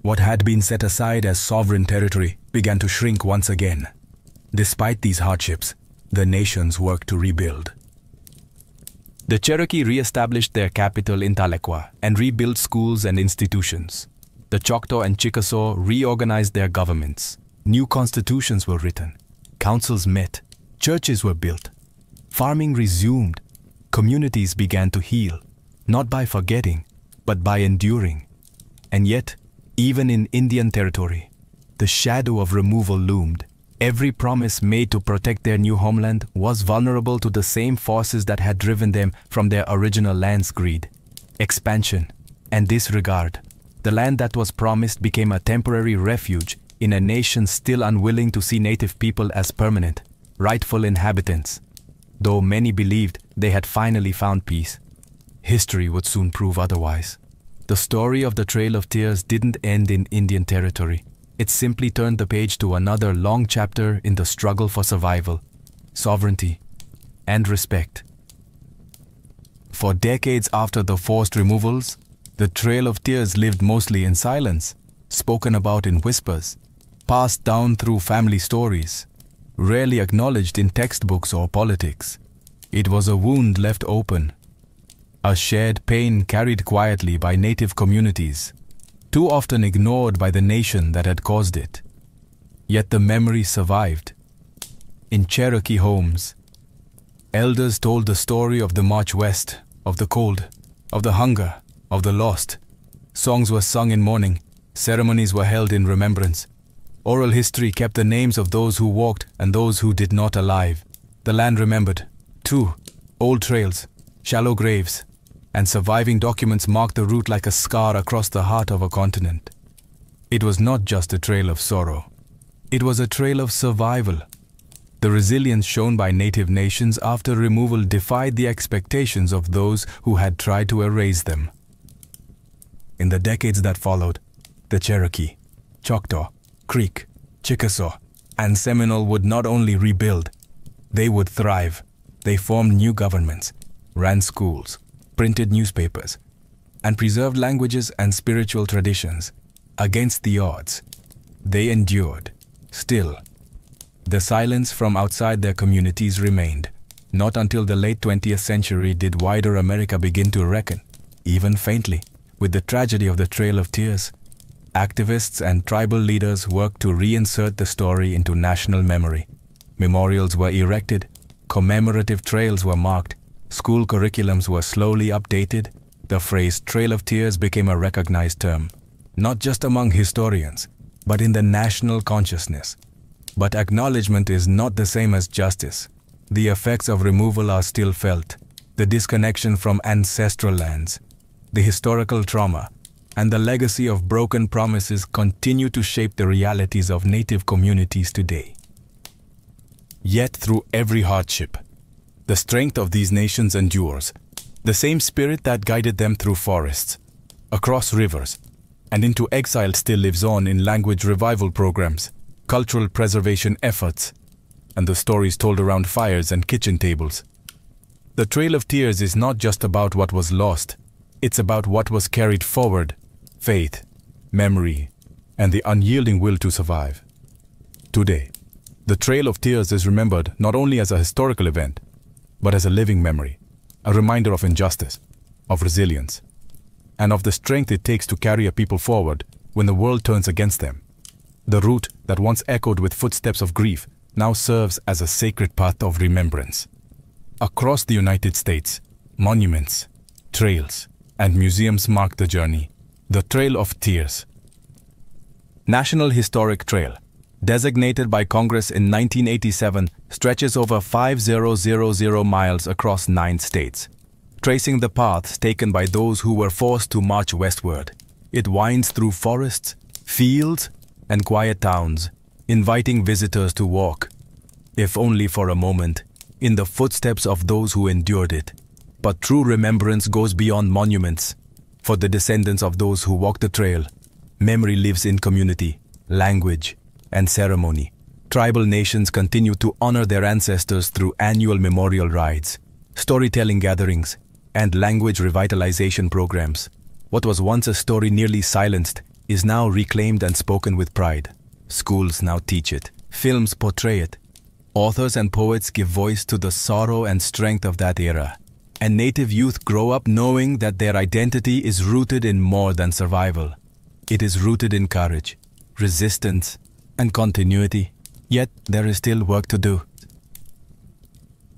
What had been set aside as sovereign territory began to shrink once again. Despite these hardships, the nations worked to rebuild. The Cherokee re-established their capital in Tahlequah and rebuilt schools and institutions. The Choctaw and Chickasaw reorganized their governments. New constitutions were written. Councils met. Churches were built. Farming resumed. Communities began to heal, not by forgetting, but by enduring. And yet, even in Indian territory, the shadow of removal loomed. Every promise made to protect their new homeland was vulnerable to the same forces that had driven them from their original land's greed, expansion, and disregard. The land that was promised became a temporary refuge in a nation still unwilling to see native people as permanent, rightful inhabitants. Though many believed they had finally found peace, history would soon prove otherwise. The story of the Trail of Tears didn't end in Indian territory. It simply turned the page to another long chapter in the struggle for survival, sovereignty, and respect. For decades after the forced removals, the Trail of Tears lived mostly in silence, spoken about in whispers, passed down through family stories, rarely acknowledged in textbooks or politics. It was a wound left open, a shared pain carried quietly by native communities, too often ignored by the nation that had caused it. Yet the memory survived. In Cherokee homes, elders told the story of the march west, of the cold, of the hunger, of the lost. Songs were sung in mourning, ceremonies were held in remembrance. Oral history kept the names of those who walked and those who did not alive. The land remembered, too, old trails, shallow graves, and surviving documents marked the route like a scar across the heart of a continent. It was not just a trail of sorrow. It was a trail of survival. The resilience shown by native nations after removal defied the expectations of those who had tried to erase them. In the decades that followed, the Cherokee, Choctaw, Creek, Chickasaw, and Seminole would not only rebuild, they would thrive. They formed new governments, ran schools, printed newspapers, and preserved languages and spiritual traditions. Against the odds, they endured. Still, the silence from outside their communities remained. Not until the late 20th century did wider America begin to reckon, even faintly, with the tragedy of the Trail of Tears. Activists and tribal leaders worked to reinsert the story into national memory. Memorials were erected, commemorative trails were marked, school curriculums were slowly updated. The phrase Trail of Tears became a recognized term, not just among historians, but in the national consciousness. But acknowledgement is not the same as justice. The effects of removal are still felt. The disconnection from ancestral lands, the historical trauma, and the legacy of broken promises continue to shape the realities of native communities today. Yet through every hardship, the strength of these nations endures. The same spirit that guided them through forests, across rivers, and into exile still lives on in language revival programs, cultural preservation efforts, and the stories told around fires and kitchen tables. The Trail of Tears is not just about what was lost, it's about what was carried forward: faith, memory, and the unyielding will to survive. Today, the Trail of Tears is remembered not only as a historical event, but as a living memory, a reminder of injustice, of resilience, and of the strength it takes to carry a people forward when the world turns against them. The route that once echoed with footsteps of grief now serves as a sacred path of remembrance. Across the United States, monuments, trails, and museums mark the journey. The Trail of Tears. National Historic Trail, designated by Congress in 1987, stretches over 5,000 miles across 9 states, tracing the paths taken by those who were forced to march westward. It winds through forests, fields, and quiet towns, inviting visitors to walk, if only for a moment, in the footsteps of those who endured it. But true remembrance goes beyond monuments. For the descendants of those who walk the trail, memory lives in community, language, and ceremony. Tribal nations continue to honor their ancestors through annual memorial rides, storytelling gatherings, and language revitalization programs. What was once a story nearly silenced is now reclaimed and spoken with pride. Schools now teach it. Films portray it. Authors and poets give voice to the sorrow and strength of that era. And native youth grow up knowing that their identity is rooted in more than survival. It is rooted in courage, resistance, and continuity. Yet there is still work to do.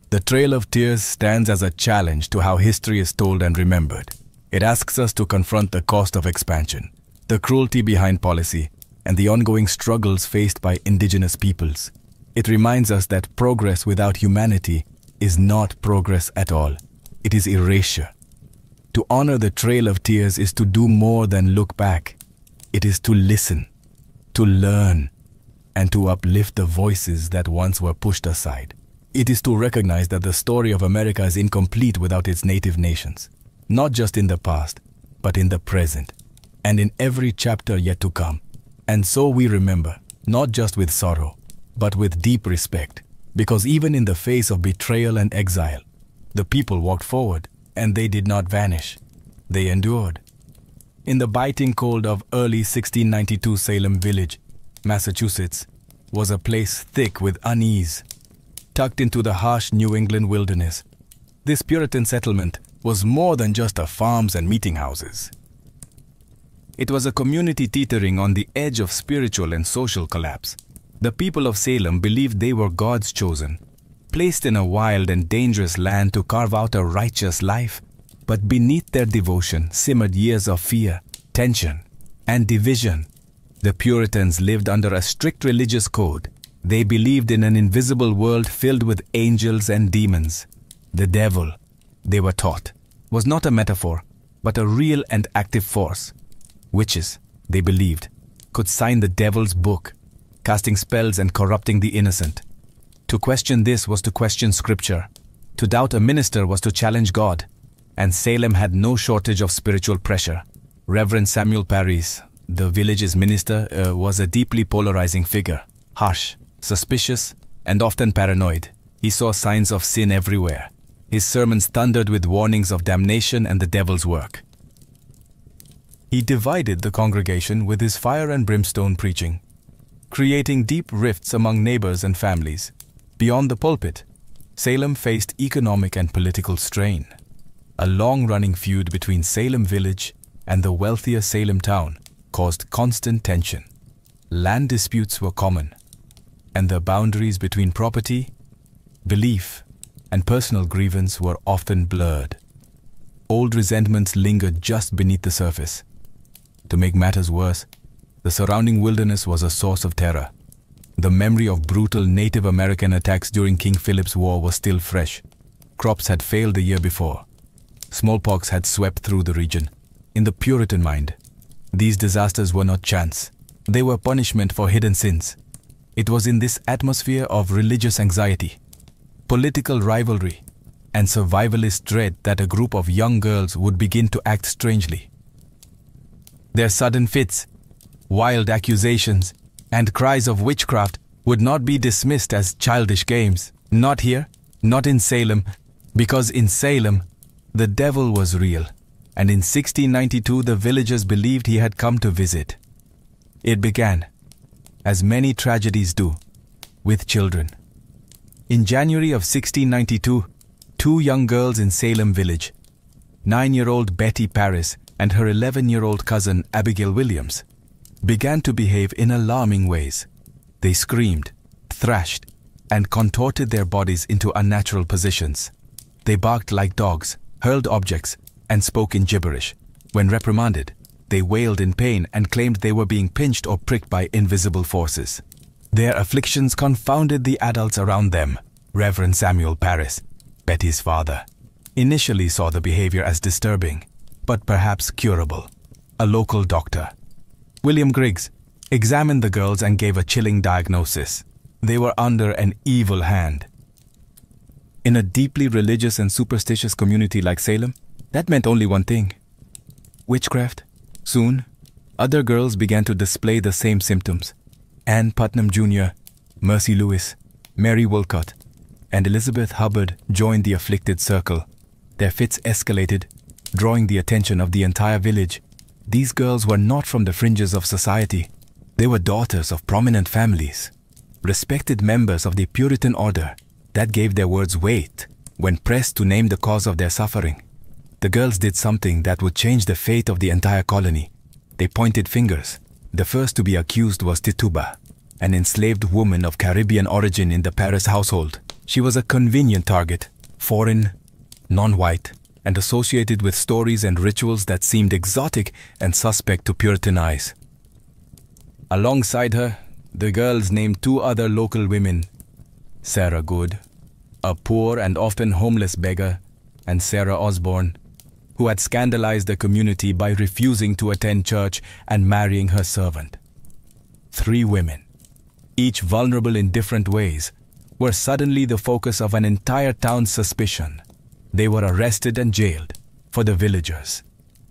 The Trail of Tears stands as a challenge to how history is told and remembered. It asks us to confront the cost of expansion, the cruelty behind policy, and the ongoing struggles faced by indigenous peoples. It reminds us that progress without humanity is not progress at all. It is erasure. To honor the Trail of Tears is to do more than look back. It is to listen, to learn, and to uplift the voices that once were pushed aside. It is to recognize that the story of America is incomplete without its native nations, not just in the past, but in the present, and in every chapter yet to come. And so we remember, not just with sorrow, but with deep respect, because even in the face of betrayal and exile, the people walked forward, and they did not vanish. They endured. In the biting cold of early 1692 Salem Village, Massachusetts, was a place thick with unease. Tucked into the harsh New England wilderness, this Puritan settlement was more than just a farms and meeting houses. It was a community teetering on the edge of spiritual and social collapse. The people of Salem believed they were God's chosen, placed in a wild and dangerous land to carve out a righteous life, but beneath their devotion simmered years of fear, tension, and division. The Puritans lived under a strict religious code. They believed in an invisible world filled with angels and demons. The devil, they were taught, was not a metaphor, but a real and active force. Witches, they believed, could sign the devil's book, casting spells and corrupting the innocent. To question this was to question Scripture. To doubt a minister was to challenge God. And Salem had no shortage of spiritual pressure. Reverend Samuel Parris, the village's minister, was a deeply polarizing figure, harsh, suspicious, and often paranoid. He saw signs of sin everywhere. His sermons thundered with warnings of damnation and the devil's work. He divided the congregation with his fire and brimstone preaching, creating deep rifts among neighbors and families. Beyond the pulpit, Salem faced economic and political strain. A long-running feud between Salem Village and the wealthier Salem town caused constant tension. Land disputes were common, and the boundaries between property, belief, and personal grievance were often blurred. Old resentments lingered just beneath the surface. To make matters worse, the surrounding wilderness was a source of terror. The memory of brutal Native American attacks during King Philip's War was still fresh. Crops had failed the year before. Smallpox had swept through the region. In the Puritan mind, these disasters were not chance. They were punishment for hidden sins. It was in this atmosphere of religious anxiety, political rivalry, and survivalist dread that a group of young girls would begin to act strangely. Their sudden fits, wild accusations, and cries of witchcraft would not be dismissed as childish games. Not here, not in Salem, because in Salem, the devil was real, and in 1692 the villagers believed he had come to visit. It began, as many tragedies do, with children. In January of 1692, two young girls in Salem Village, 9-year-old Betty Parris and her 11-year-old cousin Abigail Williams, began to behave in alarming ways. They screamed, thrashed, and contorted their bodies into unnatural positions. They barked like dogs, hurled objects, and spoke in gibberish. When reprimanded, they wailed in pain and claimed they were being pinched or pricked by invisible forces. Their afflictions confounded the adults around them. Reverend Samuel Parris, Betty's father, initially saw the behavior as disturbing, but perhaps curable. A local doctor, William Griggs, examined the girls and gave a chilling diagnosis. They were under an evil hand. In a deeply religious and superstitious community like Salem, that meant only one thing: witchcraft. Soon, other girls began to display the same symptoms. Ann Putnam Jr., Mercy Lewis, Mary Wolcott, and Elizabeth Hubbard joined the afflicted circle. Their fits escalated, drawing the attention of the entire village. These girls were not from the fringes of society. They were daughters of prominent families, respected members of the Puritan order that gave their words weight when pressed to name the cause of their suffering. The girls did something that would change the fate of the entire colony. They pointed fingers. The first to be accused was Tituba, an enslaved woman of Caribbean origin in the Paris household. She was a convenient target, foreign, non-white, and associated with stories and rituals that seemed exotic and suspect to Puritan eyes. Alongside her, the girls named two other local women, Sarah Good, a poor and often homeless beggar, and Sarah Osborne, who had scandalized the community by refusing to attend church and marrying her servant. 3 women, each vulnerable in different ways, were suddenly the focus of an entire town's suspicion. They were arrested and jailed for the villagers.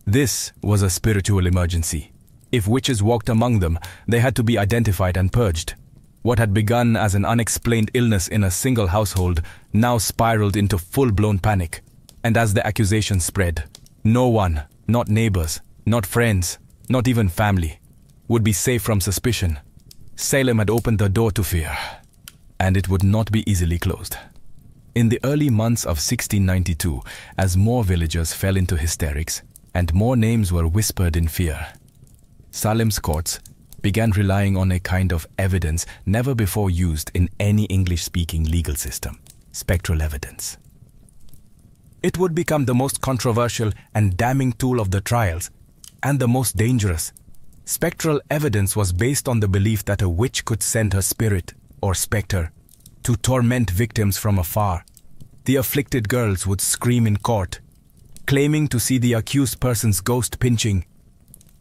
This was a spiritual emergency. If witches walked among them, they had to be identified and purged. What had begun as an unexplained illness in a single household now spiraled into full-blown panic. And as the accusations spread, no one, not neighbors, not friends, not even family, would be safe from suspicion. Salem had opened the door to fear, and it would not be easily closed. In the early months of 1692, as more villagers fell into hysterics and more names were whispered in fear, Salem's courts began relying on a kind of evidence never before used in any English-speaking legal system: spectral evidence. It would become the most controversial and damning tool of the trials, and the most dangerous. Spectral evidence was based on the belief that a witch could send her spirit, or spectre, to torment victims from afar. The afflicted girls would scream in court, claiming to see the accused person's ghost pinching,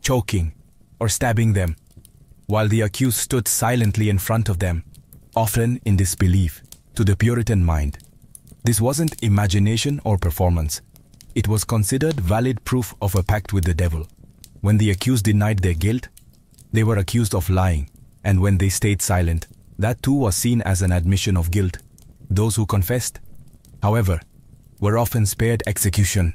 choking, or stabbing them, while the accused stood silently in front of them, often in disbelief. To the Puritan mind, this wasn't imagination or performance. It was considered valid proof of a pact with the devil. When the accused denied their guilt, they were accused of lying, and when they stayed silent, that too was seen as an admission of guilt. Those who confessed, however, were often spared execution,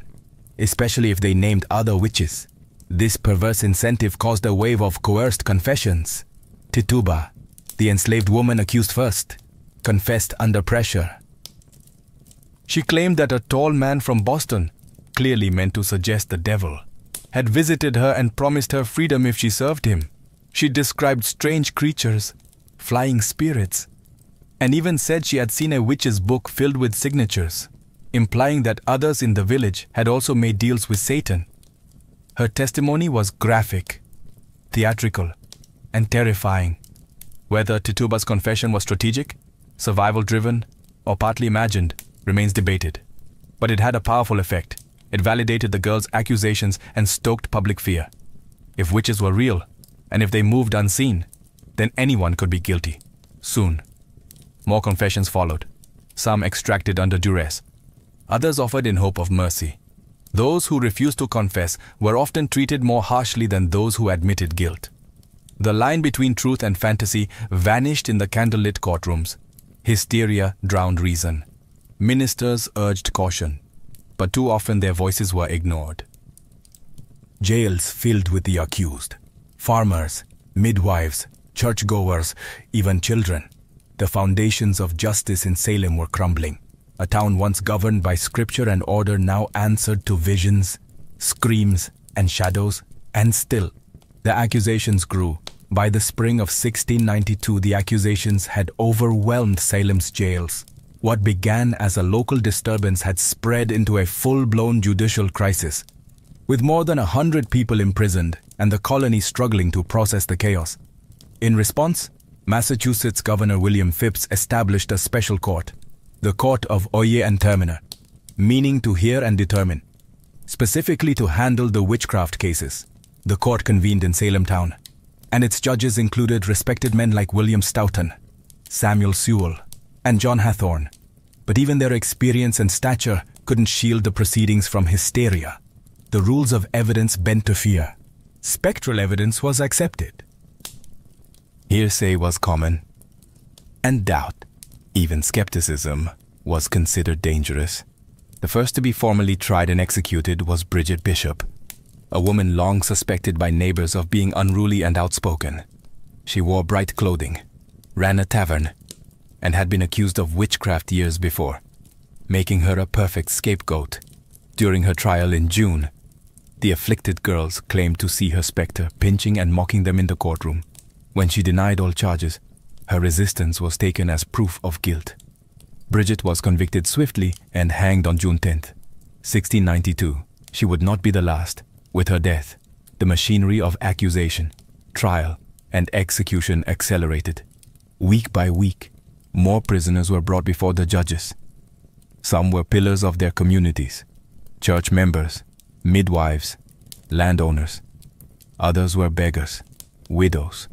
especially if they named other witches. This perverse incentive caused a wave of coerced confessions. Tituba, the enslaved woman accused first, confessed under pressure. She claimed that a tall man from Boston, clearly meant to suggest the devil, had visited her and promised her freedom if she served him. She described strange creatures, flying spirits, and even said she had seen a witch's book filled with signatures, implying that others in the village had also made deals with Satan. Her testimony was graphic, theatrical, and terrifying. Whether Tituba's confession was strategic, survival-driven, or partly imagined remains debated. But it had a powerful effect. It validated the girl's accusations and stoked public fear. If witches were real, and if they moved unseen, then anyone could be guilty. Soon, more confessions followed, some extracted under duress, others offered in hope of mercy. Those who refused to confess were often treated more harshly than those who admitted guilt. The line between truth and fantasy vanished in the candlelit courtrooms. Hysteria drowned reason. Ministers urged caution, but too often their voices were ignored. Jails filled with the accused. Farmers, midwives, churchgoers, even children. The foundations of justice in Salem were crumbling. A town once governed by scripture and order now answered to visions, screams, and shadows, and still, the accusations grew. By the spring of 1692, the accusations had overwhelmed Salem's jails. What began as a local disturbance had spread into a full-blown judicial crisis, with more than 100 people imprisoned and the colony struggling to process the chaos. In response, Massachusetts Governor William Phips established a special court, the Court of Oye and Terminer, meaning to hear and determine, specifically to handle the witchcraft cases. The court convened in Salem town, and its judges included respected men like William Stoughton, Samuel Sewell, and John Hathorne. But even their experience and stature couldn't shield the proceedings from hysteria. The rules of evidence bent to fear. Spectral evidence was accepted. Hearsay was common, and doubt, even skepticism, was considered dangerous. The first to be formally tried and executed was Bridget Bishop, a woman long suspected by neighbors of being unruly and outspoken. She wore bright clothing, ran a tavern, and had been accused of witchcraft years before, making her a perfect scapegoat. During her trial in June, the afflicted girls claimed to see her specter pinching and mocking them in the courtroom. When she denied all charges, her resistance was taken as proof of guilt. Bridget was convicted swiftly and hanged on June 10th, 1692. She would not be the last. With her death, the machinery of accusation, trial, and execution accelerated. Week by week, more prisoners were brought before the judges. Some were pillars of their communities, church members, midwives, landowners. Others were beggars, widows,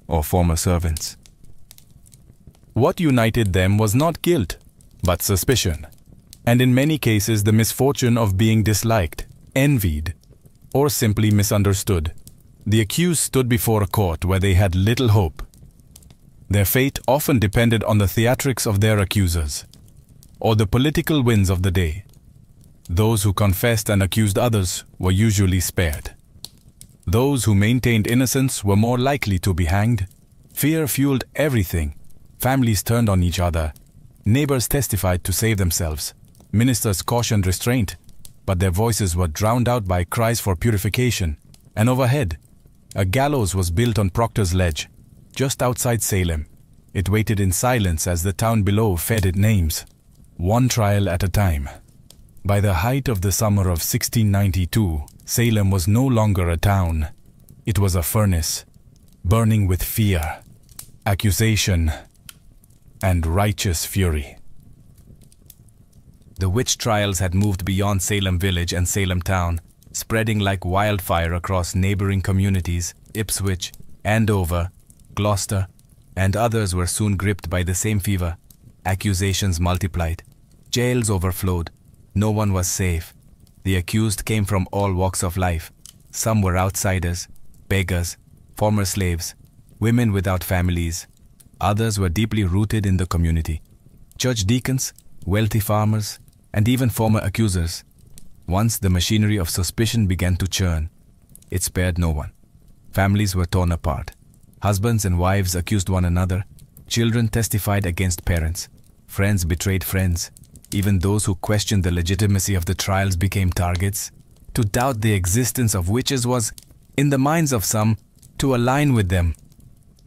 or former servants. What united them was not guilt, but suspicion, and in many cases the misfortune of being disliked, envied, or simply misunderstood. The accused stood before a court where they had little hope. Their fate often depended on the theatrics of their accusers, or the political winds of the day. Those who confessed and accused others were usually spared. Those who maintained innocence were more likely to be hanged. Fear fueled everything. Families turned on each other. Neighbors testified to save themselves. Ministers cautioned restraint, but their voices were drowned out by cries for purification. And overhead, a gallows was built on Proctor's Ledge, just outside Salem. It waited in silence as the town below fed it names, one trial at a time. By the height of the summer of 1692, Salem was no longer a town. It was a furnace, burning with fear, accusation, and righteous fury. The witch trials had moved beyond Salem village and Salem town, spreading like wildfire across neighboring communities. Ipswich, Andover, Gloucester, and others were soon gripped by the same fever. Accusations multiplied. Jails overflowed. No one was safe. The accused came from all walks of life. Some were outsiders, beggars, former slaves, women without families. Others were deeply rooted in the community. Church deacons, wealthy farmers, and even former accusers. Once the machinery of suspicion began to churn, it spared no one. Families were torn apart. Husbands and wives accused one another. Children testified against parents. Friends betrayed friends. Even those who questioned the legitimacy of the trials became targets. To doubt the existence of witches was, in the minds of some, to align with them.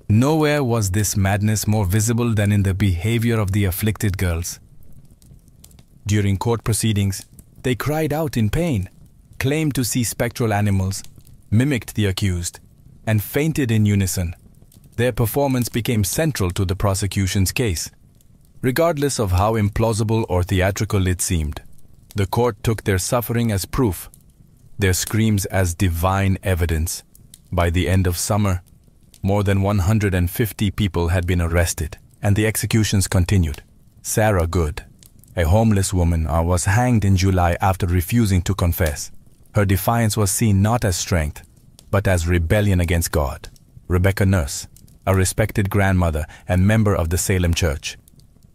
Nowhere was this madness more visible than in the behavior of the afflicted girls. During court proceedings, they cried out in pain, claimed to see spectral animals, mimicked the accused, and fainted in unison. Their performance became central to the prosecution's case. Regardless of how implausible or theatrical it seemed, the court took their suffering as proof, their screams as divine evidence. By the end of summer, more than 150 people had been arrested, and the executions continued. Sarah Good, a homeless woman, was hanged in July after refusing to confess. Her defiance was seen not as strength, but as rebellion against God. Rebecca Nurse, a respected grandmother and member of the Salem Church,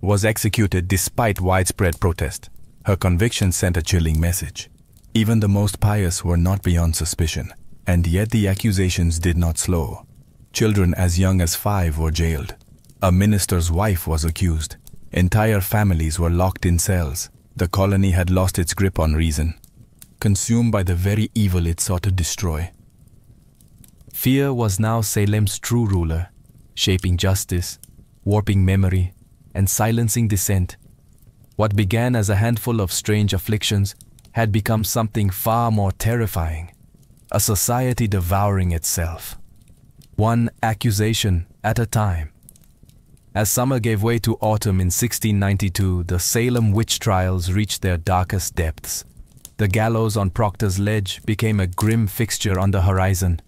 was executed despite widespread protest. Her conviction sent a chilling message. Even the most pious were not beyond suspicion, and yet the accusations did not slow. Children as young as 5 were jailed. A minister's wife was accused. Entire families were locked in cells. The colony had lost its grip on reason, consumed by the very evil it sought to destroy. Fear was now Salem's true ruler, shaping justice, warping memory, and silencing dissent. What began as a handful of strange afflictions had become something far more terrifying, a society devouring itself, one accusation at a time. As summer gave way to autumn in 1692, the Salem witch trials reached their darkest depths. The gallows on Proctor's Ledge became a grim fixture on the horizon,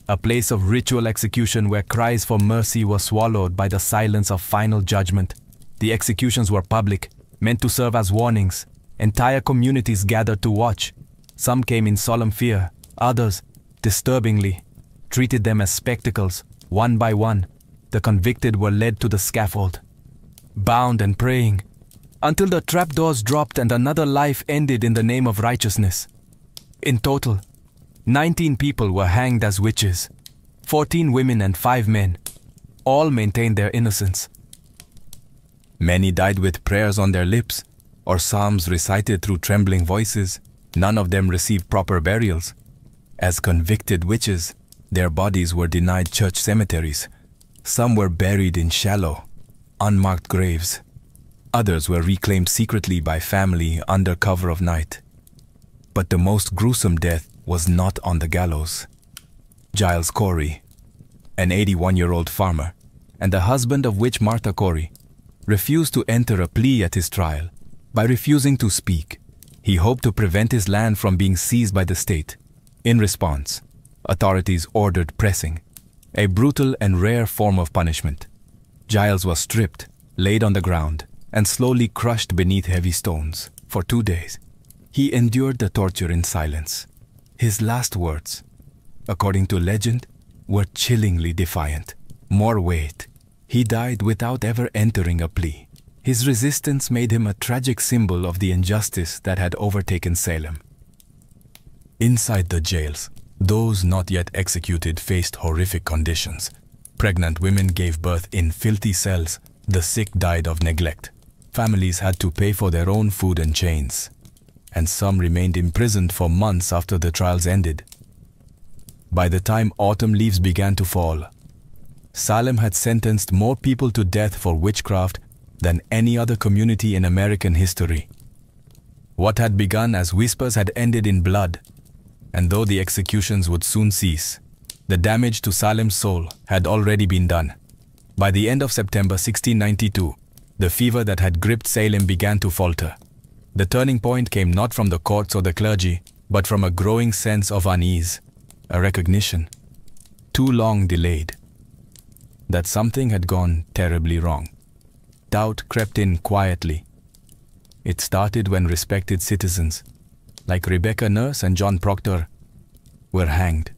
a place of ritual execution where cries for mercy were swallowed by the silence of final judgment. The executions were public, meant to serve as warnings. Entire communities gathered to watch. Some came in solemn fear, others, disturbingly, treated them as spectacles. One by one, the convicted were led to the scaffold, bound and praying, until the trapdoors dropped and another life ended in the name of righteousness. In total, 19 people were hanged as witches, 14 women and 5 men. All maintained their innocence. Many died with prayers on their lips, or psalms recited through trembling voices. None of them received proper burials. As convicted witches, their bodies were denied church cemeteries. Some were buried in shallow, unmarked graves. Others were reclaimed secretly by family under cover of night. But the most gruesome death was not on the gallows. Giles Corey, an 81-year-old farmer, and the husband of witch Martha Corey, refused to enter a plea at his trial. By refusing to speak, he hoped to prevent his land from being seized by the state. In response, authorities ordered pressing, a brutal and rare form of punishment. Giles was stripped, laid on the ground, and slowly crushed beneath heavy stones for 2 days. He endured the torture in silence. His last words, according to legend, were chillingly defiant. More weight. He died without ever entering a plea. His resistance made him a tragic symbol of the injustice that had overtaken Salem. Inside the jails, those not yet executed faced horrific conditions. Pregnant women gave birth in filthy cells. The sick died of neglect. Families had to pay for their own food and chains. And some remained imprisoned for months after the trials ended. By the time autumn leaves began to fall, Salem had sentenced more people to death for witchcraft than any other community in American history. What had begun as whispers had ended in blood, and though the executions would soon cease, the damage to Salem's soul had already been done. By the end of September 1692, the fever that had gripped Salem began to falter. The turning point came not from the courts or the clergy, but from a growing sense of unease, a recognition, too long delayed, that something had gone terribly wrong. Doubt crept in quietly. It started when respected citizens, like Rebecca Nurse and John Proctor, were hanged.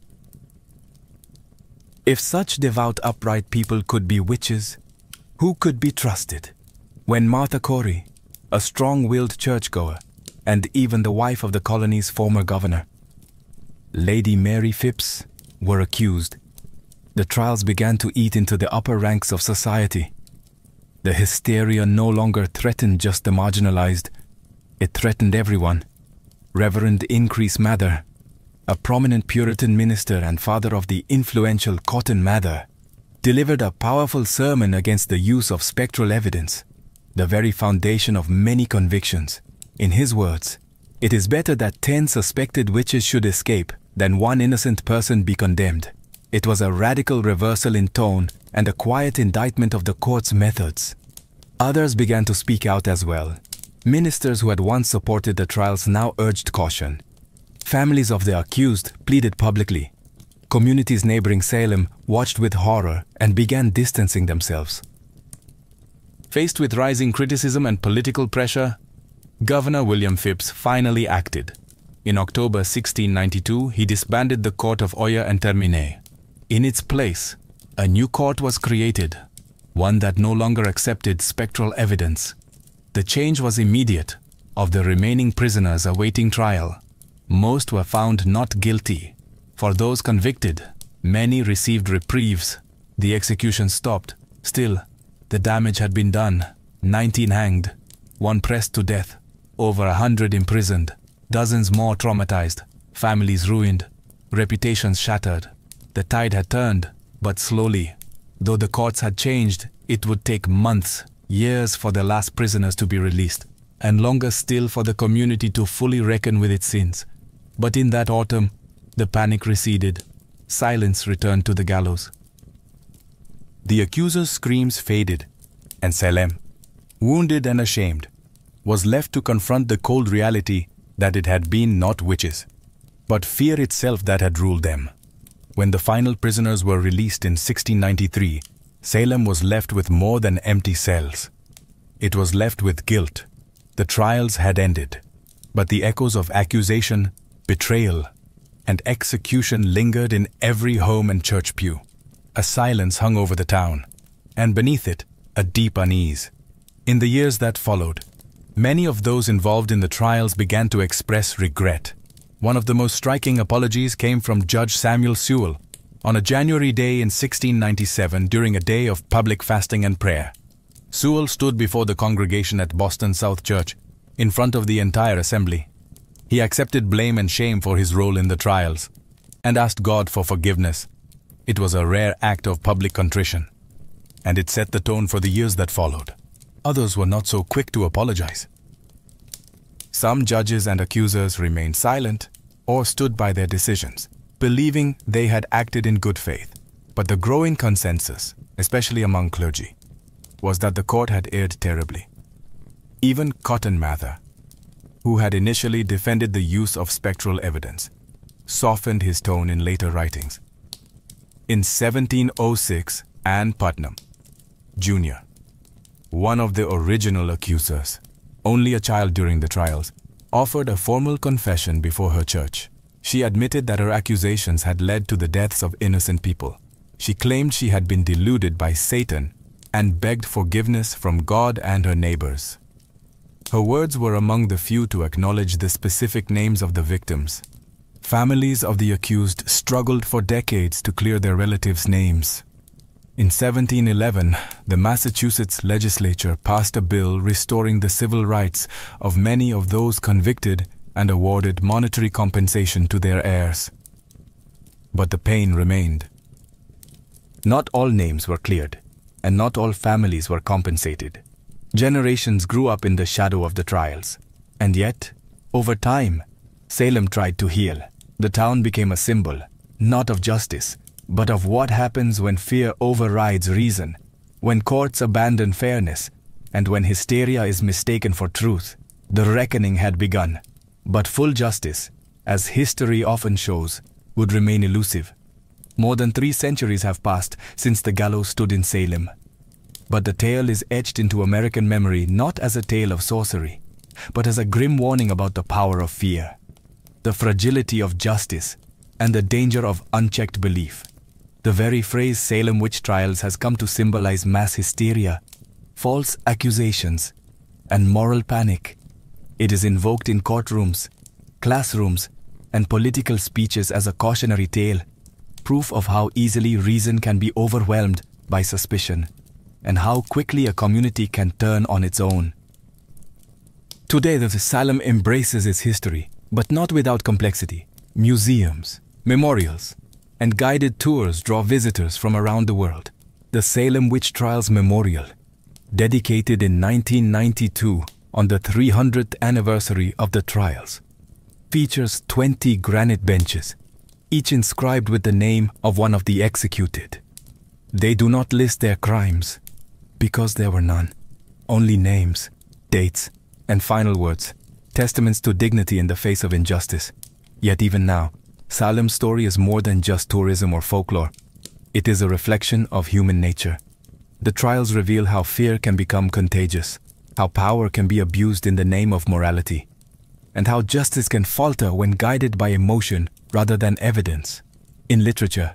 If such devout, upright people could be witches, who could be trusted? When Martha Corey, a strong-willed churchgoer, and even the wife of the colony's former governor, Lady Mary Phipps, were accused, the trials began to eat into the upper ranks of society. The hysteria no longer threatened just the marginalized, it threatened everyone. Reverend Increase Mather, a prominent Puritan minister and father of the influential Cotton Mather, delivered a powerful sermon against the use of spectral evidence, the very foundation of many convictions. In his words, "It is better that 10 suspected witches should escape than 1 innocent person be condemned." It was a radical reversal in tone and a quiet indictment of the court's methods. Others began to speak out as well. Ministers who had once supported the trials now urged caution. Families of the accused pleaded publicly. Communities neighboring Salem watched with horror and began distancing themselves. Faced with rising criticism and political pressure, Governor William Phipps finally acted. In October 1692, he disbanded the Court of Oyer and Termine. In its place, a new court was created, one that no longer accepted spectral evidence. The change was immediate. Of the remaining prisoners awaiting trial, most were found not guilty. For those convicted, many received reprieves. The execution stopped. Still, the damage had been done. 19 hanged, 1 pressed to death, over 100 imprisoned, dozens more traumatized, families ruined, reputations shattered. The tide had turned, but slowly. Though the courts had changed, it would take months, years for the last prisoners to be released, and longer still for the community to fully reckon with its sins. But in that autumn, the panic receded. Silence returned to the gallows. The accuser's screams faded, and Salem, wounded and ashamed, was left to confront the cold reality that it had been not witches, but fear itself that had ruled them. When the final prisoners were released in 1693, Salem was left with more than empty cells. It was left with guilt. The trials had ended, but the echoes of accusation, betrayal, and execution lingered in every home and church pew. A silence hung over the town, and beneath it, a deep unease. In the years that followed, many of those involved in the trials began to express regret. One of the most striking apologies came from Judge Samuel Sewell on a January day in 1697 during a day of public fasting and prayer. Sewell stood before the congregation at Boston South Church, in front of the entire assembly. He accepted blame and shame for his role in the trials, and asked God for forgiveness. It was a rare act of public contrition, and it set the tone for the years that followed. Others were not so quick to apologize. Some judges and accusers remained silent or stood by their decisions, believing they had acted in good faith. But the growing consensus, especially among clergy, was that the court had erred terribly. Even Cotton Mather, who had initially defended the use of spectral evidence, softened his tone in later writings. In 1706, Ann Putnam, Jr., one of the original accusers, only a child during the trials, offered a formal confession before her church. She admitted that her accusations had led to the deaths of innocent people. She claimed she had been deluded by Satan and begged forgiveness from God and her neighbors. Her words were among the few to acknowledge the specific names of the victims. Families of the accused struggled for decades to clear their relatives' names. In 1711, the Massachusetts legislature passed a bill restoring the civil rights of many of those convicted and awarded monetary compensation to their heirs. But the pain remained. Not all names were cleared, and not all families were compensated. Generations grew up in the shadow of the trials, and yet, over time, Salem tried to heal. The town became a symbol, not of justice, but of what happens when fear overrides reason, when courts abandon fairness, and when hysteria is mistaken for truth. The reckoning had begun, but full justice, as history often shows, would remain elusive. More than 3 centuries have passed since the gallows stood in Salem. But the tale is etched into American memory not as a tale of sorcery, but as a grim warning about the power of fear, the fragility of justice, and the danger of unchecked belief. The very phrase Salem witch trials has come to symbolize mass hysteria, false accusations, and moral panic. It is invoked in courtrooms, classrooms, and political speeches as a cautionary tale, proof of how easily reason can be overwhelmed by suspicion, and how quickly a community can turn on its own. Today, the Salem embraces its history, but not without complexity. Museums, memorials, and guided tours draw visitors from around the world. The Salem Witch Trials Memorial, dedicated in 1992 on the 300th anniversary of the trials, features 20 granite benches, each inscribed with the name of one of the executed. They do not list their crimes, because there were none. Only names, dates, and final words, testaments to dignity in the face of injustice. Yet even now, Salem's story is more than just tourism or folklore. It is a reflection of human nature. The trials reveal how fear can become contagious, how power can be abused in the name of morality, and how justice can falter when guided by emotion rather than evidence. In literature,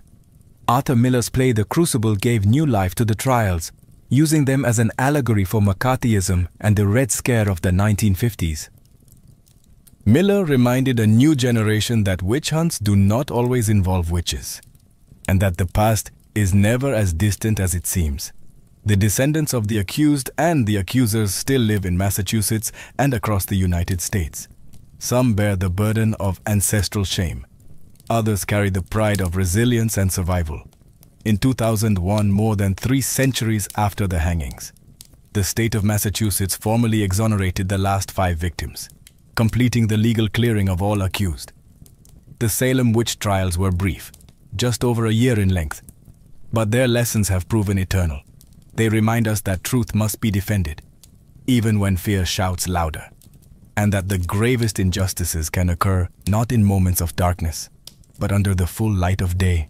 Arthur Miller's play The Crucible gave new life to the trials, using them as an allegory for McCarthyism and the Red Scare of the 1950s. Miller reminded a new generation that witch hunts do not always involve witches, and that the past is never as distant as it seems. The descendants of the accused and the accusers still live in Massachusetts and across the United States. Some bear the burden of ancestral shame. Others carry the pride of resilience and survival. In 2001, more than 3 centuries after the hangings, the state of Massachusetts formally exonerated the last 5 victims, completing the legal clearing of all accused. The Salem witch trials were brief, just over a year in length, but their lessons have proven eternal. They remind us that truth must be defended, even when fear shouts louder, and that the gravest injustices can occur not in moments of darkness, but under the full light of day.